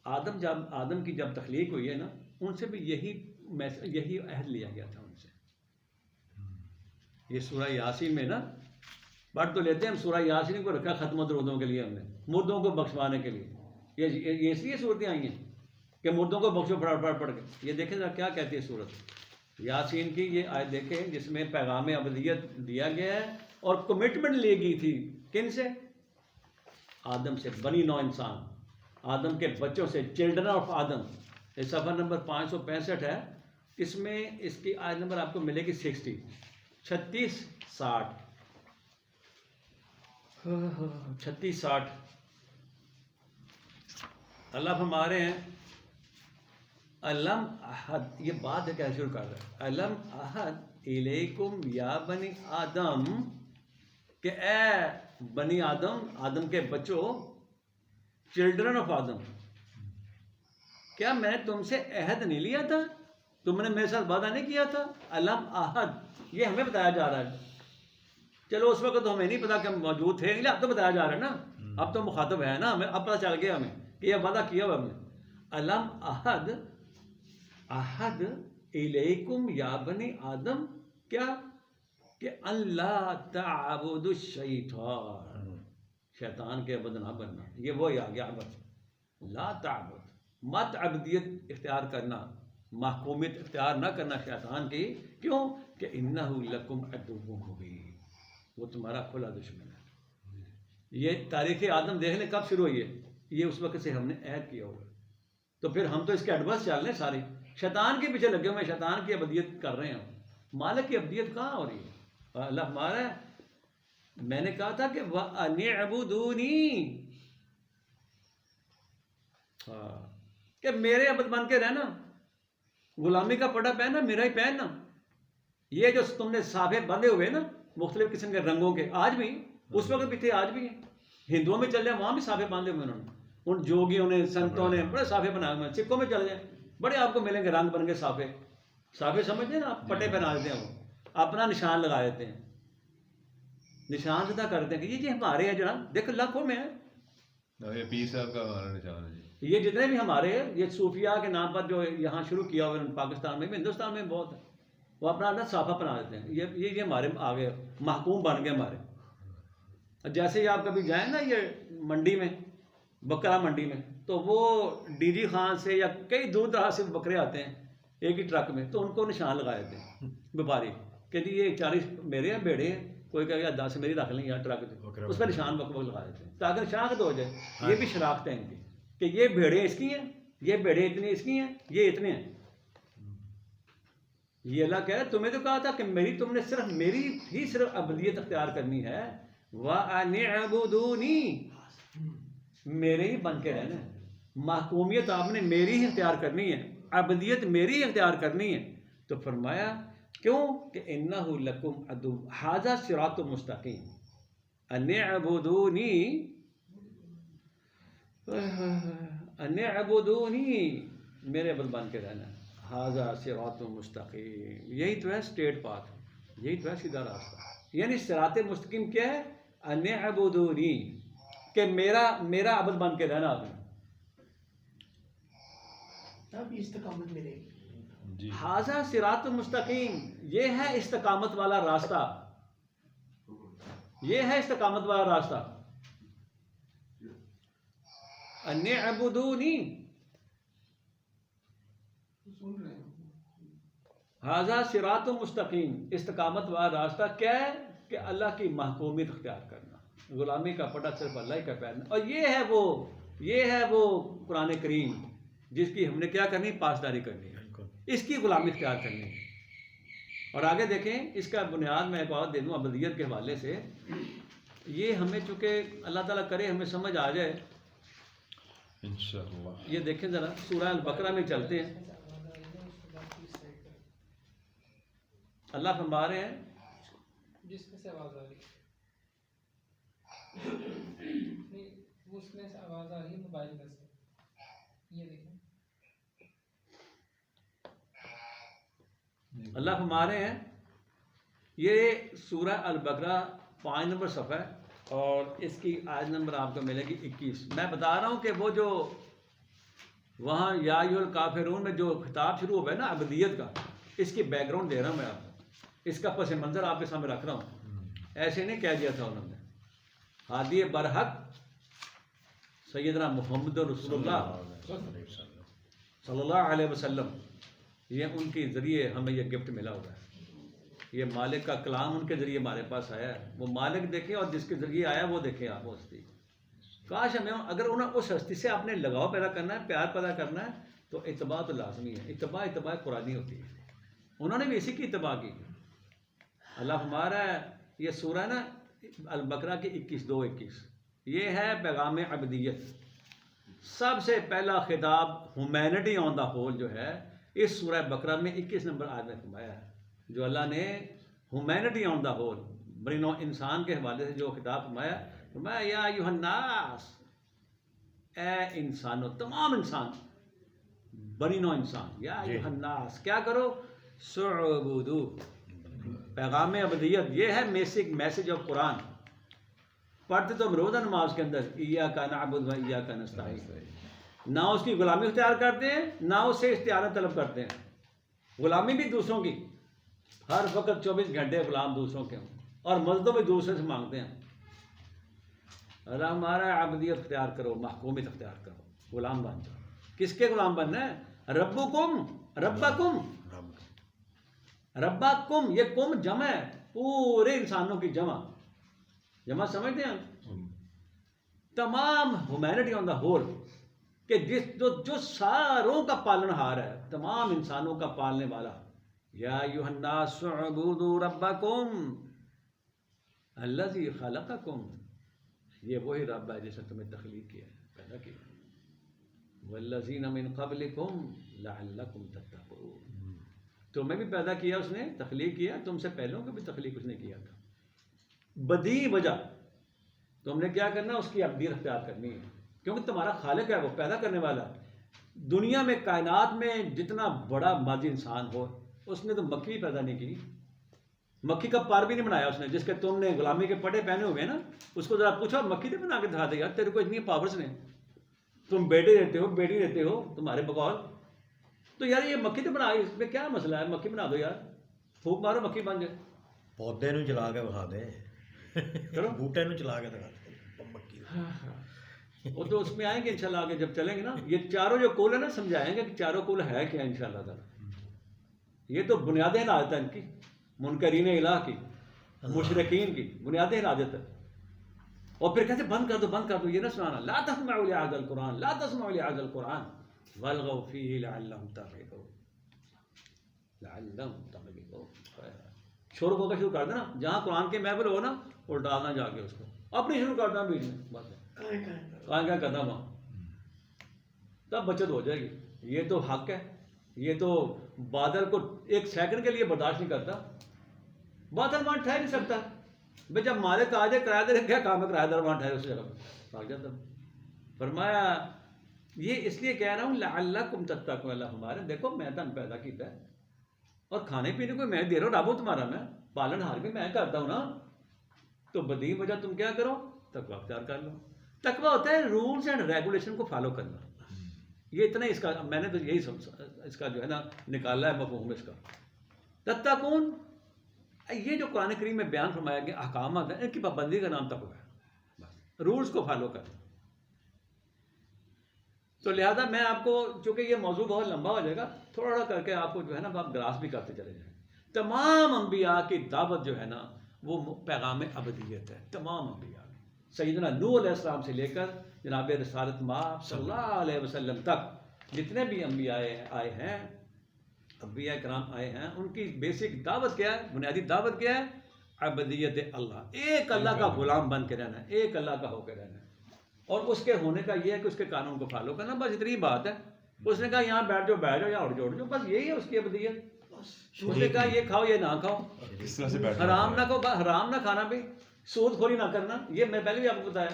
آدم کی جب تخلیق ہوئی ہے نا, ان سے بھی یہی عہد لیا گیا تھا ان سے. یہ سورہ یاسین میں نا پڑھ تو لیتے ہیں ہم, سورہ یاسین کو رکھا ختم درودوں کے لیے, ہم نے مردوں کو بخشوانے کے لیے. یہ اس لیے صورتیں آئی ہیں کہ مردوں کو بخشو پڑھ کے. یہ دیکھیں ذرا کیا کہتی ہے سورت یاسین کی, یہ آیت دیکھیں جس میں پیغام عبدیت دیا گیا ہے اور کمٹمنٹ لی گئی تھی. کن سے؟ آدم سے, بنی نو انسان, آدم کے بچوں سے, چلڈرن آف آدم. یہ صفحہ نمبر 565 ہے, اس میں اس کی آیت نمبر آپ کو ملے گی 60, 36-60. اللہ فرما رہے ہیں علم احد, یہ بات ہے کیا شروع کر رہا ہے, علم احد الیکم یا بنی آدم, کہ اے بنی آدم, آدم کے بچوں, چلڈرن آف آدم, کیا میں نے تم سے عہد نہیں لیا تھا تم نے میرے ساتھ وعدہ نہیں کیا تھا؟ علم عہد، یہ ہمیں بتایا جا رہا ہے. چلو اس وقت تو ہمیں نہیں پتا کہ ہم موجود تھے، اب تو بتایا جا رہا ہے نا، اب تو مخاطب ہے نا، ہمیں اب پتہ چل گیا ہمیں کہ یہ وعدہ کیا ہوا ہم نے. علم عہد، عہد الیکم یا بنی آدم، کیا کہ اللہ تعبدوا الشیطان، شیطان کے عبد نہ بننا. یہ وہی آ گیا عبد، لا تعبد، مت عبدیت اختیار کرنا، محکومیت اختیار نہ کرنا شیطان کی. کیوں کہ انہ لکم عدو مبین، وہ تمہارا کھلا دشمن ہے. یہ تاریخ آدم دیکھ لیں کب شروع ہوئی ہے، یہ اس وقت سے ہم نے عہد کیا ہوا. تو پھر ہم تو اس کے ایڈوانس چل رہے ہیں سارے، شیطان کے پیچھے لگے ہوئے ہیں، شیطان کی عبودیت کر رہے ہیں. مالک کی عبودیت کہاں ہو رہی ہے؟ اللہ ہمارا ہے. میں نے کہا تھا کہ وَأَنِ اعْبُدُونِي، کہ میرے عبد بن کے رہنا، غلامی کا پٹا پہننا میرا ہی پہننا. یہ جو تم نے صافے بندھے ہوئے نا مختلف قسم کے رنگوں کے، آج بھی، اس وقت بھی تھے، آج بھی ہیں. ہندوؤں میں چل جائیں وہاں بھی صافے باندھے ہوئے انہوں نے، ان جوگیوں نے، سنتوں نے بڑے صافے بنائے ہوئے ہیں. سکھوں میں چل جائیں بڑے آپ کو ملیں گے رنگ بن کے صافے. صافے سمجھتے ہیں نا آپ، پٹے پہنا دیتے ہیں، وہ اپنا نشان لگا دیتے ہیں، نشان زدہ کرتے ہیں کہ یہ ہمارے ہیں جناب، دیکھو لاکھوں میں ہیں. یہ پیر صاحب کا ہمارا نشان ہے جی. یہ جتنے بھی ہمارے ہیں، یہ صوفیاء کے نام پر جو یہاں شروع کیا ہوا ہے پاکستان میں بھی، ہندوستان میں بہت ہے، وہ اپنا اپنا صافہ بنا دیتے ہیں. یہ ہمارے آگے محکوم بن گئے ہمارے. جیسے ہی آپ کبھی جائیں نا یہ منڈی میں، بکرا منڈی میں، تو وہ ڈی جی خان سے یا کئی دور دراز سے بکرے آتے ہیں ایک ہی ٹرک میں، تو ان کو نشان لگا دیتے ہیں ویپاری کہ جی یہ 40 میرے ہیں بھیڑے ہیں، کوئی کہے گا 10 میری رکھ لیں یار ٹرک، اس کا نشان وقت لگا دیتے ہیں تاکہ شناخت ہو جائے. یہ بھی شناخت ہے ان کی کہ یہ بھیڑیں اس کی ہیں، یہ بھیڑیں اتنی اس کی ہیں، یہ اتنے ہیں. یہ اللہ کہہ رہا ہے تمہیں تو کہا تھا کہ میری، تم نے صرف میری ہی صرف عبودیت اختیار کرنی ہے. وَأَنِ اعْبُدُونِي، میرے ہی بن کے رہنا ہے. محکومیت آپ نے میری ہی اختیار کرنی ہے، عبودیت میری ہی اختیار کرنی ہے. تو فرمایا کیوں کہ انہ لکم عدو، ھذا صراط مستقیم. ان اعبدونی، ان اعبدونی، میرے عبد بن کے رہنا. ھذا صراط مستقیم، یہی تو ہے اسٹیٹ پاتھ، یہی تو ہے سیدھا راستہ. یعنی صراط مستقیم کیا ہے؟ ان اعبدونی، کہ میرا عبد بن کے رہنا. آپ نے استقامت میں رہے جی. ھذا صراط مستقیم، یہ ہے استقامت والا راستہ، یہ ہے استقامت والا راستہ. ان اعبدونی، ھذا صراط مستقیم، استقامت والا راستہ کیا ہے کہ اللہ کی محکومیت اختیار کرنا، غلامی کا پٹا صرف اللہ ہی کا پہننا. اور یہ ہے وہ قرآن کریم جس کی ہم نے کیا کرنی، پاسداری کرنی ہے، اس کی غلامی اختیار کرنی ہے. اور آگے دیکھیں اس کا بنیاد میں ایک بات دے دوں ابدیت کے حوالے سے. یہ ہمیں چونکہ اللہ تعالیٰ کرے ہمیں سمجھ آ جائے انشاءاللہ. یہ دیکھیں ذرا سورہ البقرہ میں چلتے ہیں. اللہ فرما رہے ہیں، جس میں سے آواز آ رہی نہیں، اس میں سے آواز آ رہی ہے موبائل میں سے. یہ دیکھیں اللہ فرما رہے ہیں، یہ سورہ البقرہ 5 نمبر صفحہ ہے اور اس کی آیت نمبر آپ کو ملے گی 21. میں بتا رہا ہوں کہ وہ جو وہاں یا ایھا الکافرون میں جو خطاب شروع ہوا ہے نا عبودیت کا، اس کی بیک گراؤنڈ دے رہا ہوں میں آپ کو، اس کا پس منظر آپ کے سامنے رکھ رہا ہوں. ایسے نہیں کہہ دیا تھا انہوں نے. ہادی برحق سیدنا محمد رسول اللہ صلی اللہ علیہ وسلم، یہ ان کے ذریعے ہمیں یہ گفٹ ملا ہوا ہے. یہ مالک کا کلام ان کے ذریعے ہمارے پاس آیا ہے. وہ مالک دیکھیں اور جس کے ذریعے آیا وہ دیکھیں آپ ہستی. کاش ہمیں، اگر انہیں اس ہستی سے آپ نے لگاؤ پیدا کرنا ہے، پیار پیدا کرنا ہے، تو اتباع تو لازمی ہے. اتباع قرآنی ہوتی ہے. انہوں نے بھی اسی کی اتباع کی. اللہ ہمارا یہ سورہ نا البقرہ کی 21 یہ ہے پیغام عبدیت. سب سے پہلا خطاب ہیومینٹی آن دا ہول جو ہے اس سورہ بقرہ میں 21 نمبر آیت میں فرمایا ہے. جو اللہ نے ہیومینٹی آن دا ہول، بڑی نوع انسان کے حوالے سے جو خطاب فرمایا یا ایھا الناس، اے انسانوں، تمام انسان، بنی نو انسان یا ایھا الناس کیا کرو سعبدو پیغام عبدیت یہ ہے میسج آف قرآن. پڑھتے تو ہم روزہ نماز کے اندر ایاک نعبد و ایاک نستعین، نہ اس کی غلامی اختیار کرتے ہیں نہ اس سے استعانت طلب کرتے ہیں. غلامی بھی دوسروں کی، ہر وقت 24 گھنٹے غلام دوسروں کے ہوں اور مزدوں بھی دوسرے سے مانگتے ہیں. اللہ ہمارا عبدیت اختیار کرو، محکومیت اختیار کرو، غلام بن جاؤ. کس کے غلام بننا ہے؟ ربکم، ربکم، ربکم، یہ کم جمع ہے، پورے انسانوں کی جمع سمجھتے ہیں؟ تمام ہیومینٹی آن دا ہول، کہ جو ساروں کا پالن ہار ہے، تمام انسانوں کا پالنے والا. یا ایھا الناس اعبدوا ربکم الذی خلقکم، یہ وہی رب ہے جس نے تمہیں تخلیق کیا ہے، پیدا کیا. والذین من قبلکم لعلکم تتقون، تمہیں بھی پیدا کیا اس نے، تخلیق کیا، تم سے پہلوں کو بھی تخلیق اس نے کیا تھا. بدیہی وجہ تم نے کیا کرنا، اس کی عبدیت اختیار کرنی ہے، کیونکہ تمہارا خالق ہے، وہ پیدا کرنے والا. دنیا میں کائنات میں جتنا بڑا ماضی انسان ہو، اس نے تو مکھی پیدا نہیں کی، مکھی کا پر بھی نہیں بنایا اس نے، جس کے تم نے غلامی کے پٹے پہنے ہوئے ہیں نا، اس کو ذرا پوچھو مکھی نے بنا کے دکھا دے یار، تیرے کو اتنی پاورز نے، تم بیٹے دیتے ہو، بیٹی دیتے ہو، تمہارے بقول تو یار یہ مکھی تو بنا، اس میں کیا مسئلہ ہے، مکھی بنا دو یار، پھونک مارو مکھی بن جائے. پودے نو چلا کے بکھا دے، بوٹے نو چلا کے دکھا دے مکھی. وہ تو اس میں آئیں گے انشاءاللہ آگے جب چلیں گے نا. یہ چاروں جو کول ہے نا، سمجھائیں گے کہ چاروں کول ہے کیا انشاءاللہ تعالیٰ. یہ تو بنیادیں ہدایت ہیں ان کی، منکرین الہ کی، مشرکین کی بنیادیں ہدایت ہے. اور پھر کہتے بند کر دو بند کر دو، یہ نہ سنانا. لا تسمعوا لهذا القرآن، لا تسمعوا لهذا القرآن والغوا فيه لعلهم تغلبون، لعلهم تغلبون. شور کو شروع کر دینا، جہاں قرآن کے محفل ہو نا، اور ڈالنا جا کے اس کو اپنی شروع کرنا بیچ میں، بس کہاں کرنا وہاں، تب بچت ہو جائے گی. یہ تو حق ہے، یہ تو بادل کو ایک سیکنڈ کے لیے برداشت نہیں کرتا، بادل وہاں ٹھہر نہیں سکتا. بھائی جب مالک آ جائے کرایہ دار کیا کام ہے، کرایہ دار وہاں ٹھہرے اس جگہ پہ بھاگ جاتا. فرمایا یہ اس لیے کہہ رہا ہوں لعلکم تتقون، اللہ ہمارے دیکھو میں تم پیدا کیتا ہے اور کھانے پینے کو میں دے رہا ہوں، رب ہوں تمہارا، میں پالن ہار بھی میں کرتا ہوں نا. تو بدی وجہ تم کیا کرو، تقویٰ اختیار کر لو. تقویٰ ہوتا ہے رولز اینڈ ریگولیشن کو فالو کرنا. یہ اتنا ہی اس کا میں نے تو یہی اس کا جو ہے نا نکالا ہے مفہوم اس کا. تتقون، یہ جو قرآن کریم میں بیان فرمایا گیا احکامات ہیں، ان کی پابندی کا نام تقویٰ ہے، بس رولز کو فالو کرنا. تو لہذا میں آپ کو، چونکہ یہ موضوع بہت لمبا ہو جائے گا، تھوڑا کر کے آپ کو جو ہے نا آپ گراس بھی کرتے چلے جائیں. تمام انبیاء کی دعوت جو ہے نا وہ پیغام عبدیت ہے. تمام انبیاء، سیدنا نوح علیہ السلام سے لے کر جناب رسالت مآب صلی اللہ علیہ وسلم تک جتنے بھی انبیاء آئے ہیں، انبیاء کرام آئے ہیں، ان کی بیسک دعوت کیا ہے، بنیادی دعوت کیا ہے؟ عبدیت اللہ، ایک اللہ کا غلام بن کے رہنا ہے، ایک اللہ کا ہو کے رہنا ہے. اور اس کے ہونے کا یہ ہے کہ اس کے قانون کو فالو کرنا، بس اتنی بات ہے. اس نے کہا یہاں بیٹھ جاؤ بیٹھ جاؤ، یہاں اٹھ جاؤ اٹھ جاؤ، بس یہی ہے اس کی عبدیت. اس نے کہا یہ کھاؤ یہ نہ کھاؤ، کس طرح سے بیٹھنا، حرام نہ کھاؤ، حرام نہ کھانا بھی، سود خوری نہ کرنا، یہ میں پہلے بھی آپ کو بتایا.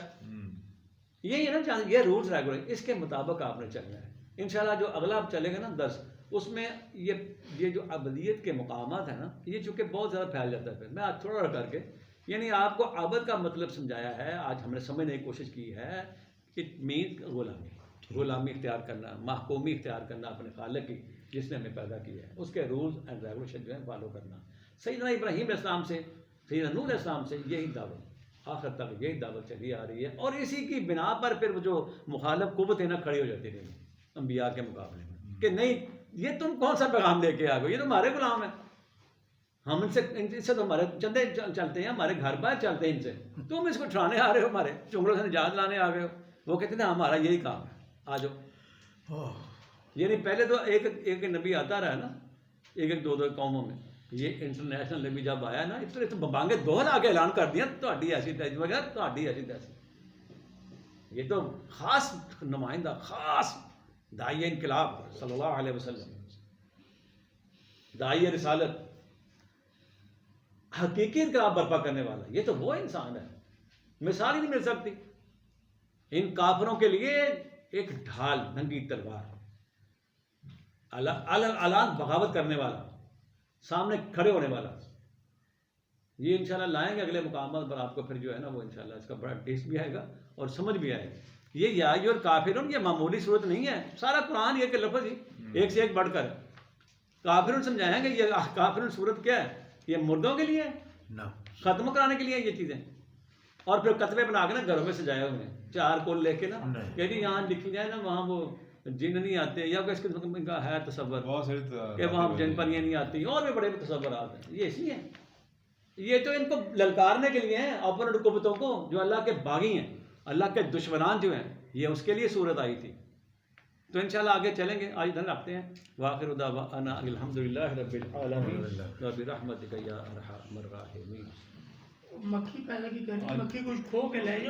یہی ہے نا، یہ رولز ریگولیشن، اس کے مطابق آپ نے چلنا ہے. انشاءاللہ جو اگلا آپ چلے گا نا درس، اس میں یہ جو عبدیت کے مقامات ہیں نا، یہ چونکہ بہت زیادہ پھیل جاتا ہے. پھر میں آج تھوڑا کر کے یعنی آپ کو عبد کا مطلب سمجھایا ہے، آج ہم نے سمجھنے کی کوشش کی ہے. اٹ مین غلامی اختیار کرنا، محکومی اختیار کرنا اپنے خالق کی جس نے ہمیں پیدا کیا ہے، اس کے رولز اینڈ ریگولیشن جو ہے فالو کرنا. سیدنا ابراہیم علیہ السلام سے، سیدنا نوح علیہ السلام سے یہی دعوت آخر تک یہی دعوت چلی آ رہی ہے. اور اسی کی بنا پر پھر وہ جو مخالف قوتیں نا کھڑی ہو جاتی رہی انبیاء کے مقابلے میں کہ نہیں یہ تم کون سا پیغام لے کے آ گئے، یہ تو ہمارے غلام ہیں، ہم ان سے تو ہمارے چندے چلتے ہیں، ہمارے گھر بار چلتے ہیں ان سے، تم اس کو ٹھانے آ رہے ہو، ہمارے چنگلوں سے نجات لانے آ گئے ہو. وہ کہتے ہیں ہمارا یہی کام ہے، آ جاؤ. یعنی پہلے تو ایک نبی آتا رہا نا، ایک دو قوموں میں. یہ انٹرنیشنل نبی جب آیا نا، اس طرح بانگے دوہر آ کے اعلان کر دیا تہاڈی ایسی تیسی وغیرہ، تہاڈی ایسی تیسی. یہ تو خاص نمائندہ، خاص داعی انقلاب صلی اللہ علیہ وسلم، داعی رسالت، حقیقی انقلاب برپا کرنے والا، یہ تو وہ انسان ہے، مثال ہی نہیں مل سکتی. ان کافروں کے لیے ایک ڈھال، ننگی تلوار. الان بغاوت کرنے والا، سامنے کھڑے ہونے والا، یہ انشاءاللہ لائیں گے اگلے مقامات پر آپ کو، پھر جو ہے نا وہ انشاءاللہ اس کا بڑا ٹیسٹ بھی آئے گا اور سمجھ بھی آئے گا۔ یہ یا ایھا الکافرون یہ معمولی صورت نہیں ہے، سارا قرآن یہ کہ لفظ ہی ایک سے ایک بڑھ کر ہے۔ کافرون سمجھائیں گے یہ کافرون صورت کیا ہے؟ یہ مردوں کے لیے ہے، نہ ختم کرانے کے لیے یہ چیزیں، اور پھر کتبے بنا کے نا گھروں میں سجائے ہوئے ہیں، 4 کول لے کے نا نہیں۔ کہ جی یہاں لکھی جائے نا وہاں وہ جن نہیں آتے، یا اس قسم کا ہے تصور بہت ساری کہ وہاں جن پریاں نہیں آتی، اور بھی بڑے تصورات ہیں، یہ اسی ہیں۔ یہ تو ان کو للکارنے کے لیے ہیں، اپنے رکوبتوں کو جو اللہ کے باغی ہیں، اللہ کے دشمنان جو ہیں، یہ اس کے لیے صورت آئی تھی۔ تو انشاءاللہ آگے چلیں گے، آج ادھر رکھتے ہیں۔ وآخر دعوانا الحمدللہ رب العالمین وبرحمتک یا ارحم الراحمین۔ مکھی پہلے کی کرنی، مکھی کچھ کھو کے لے جاؤ۔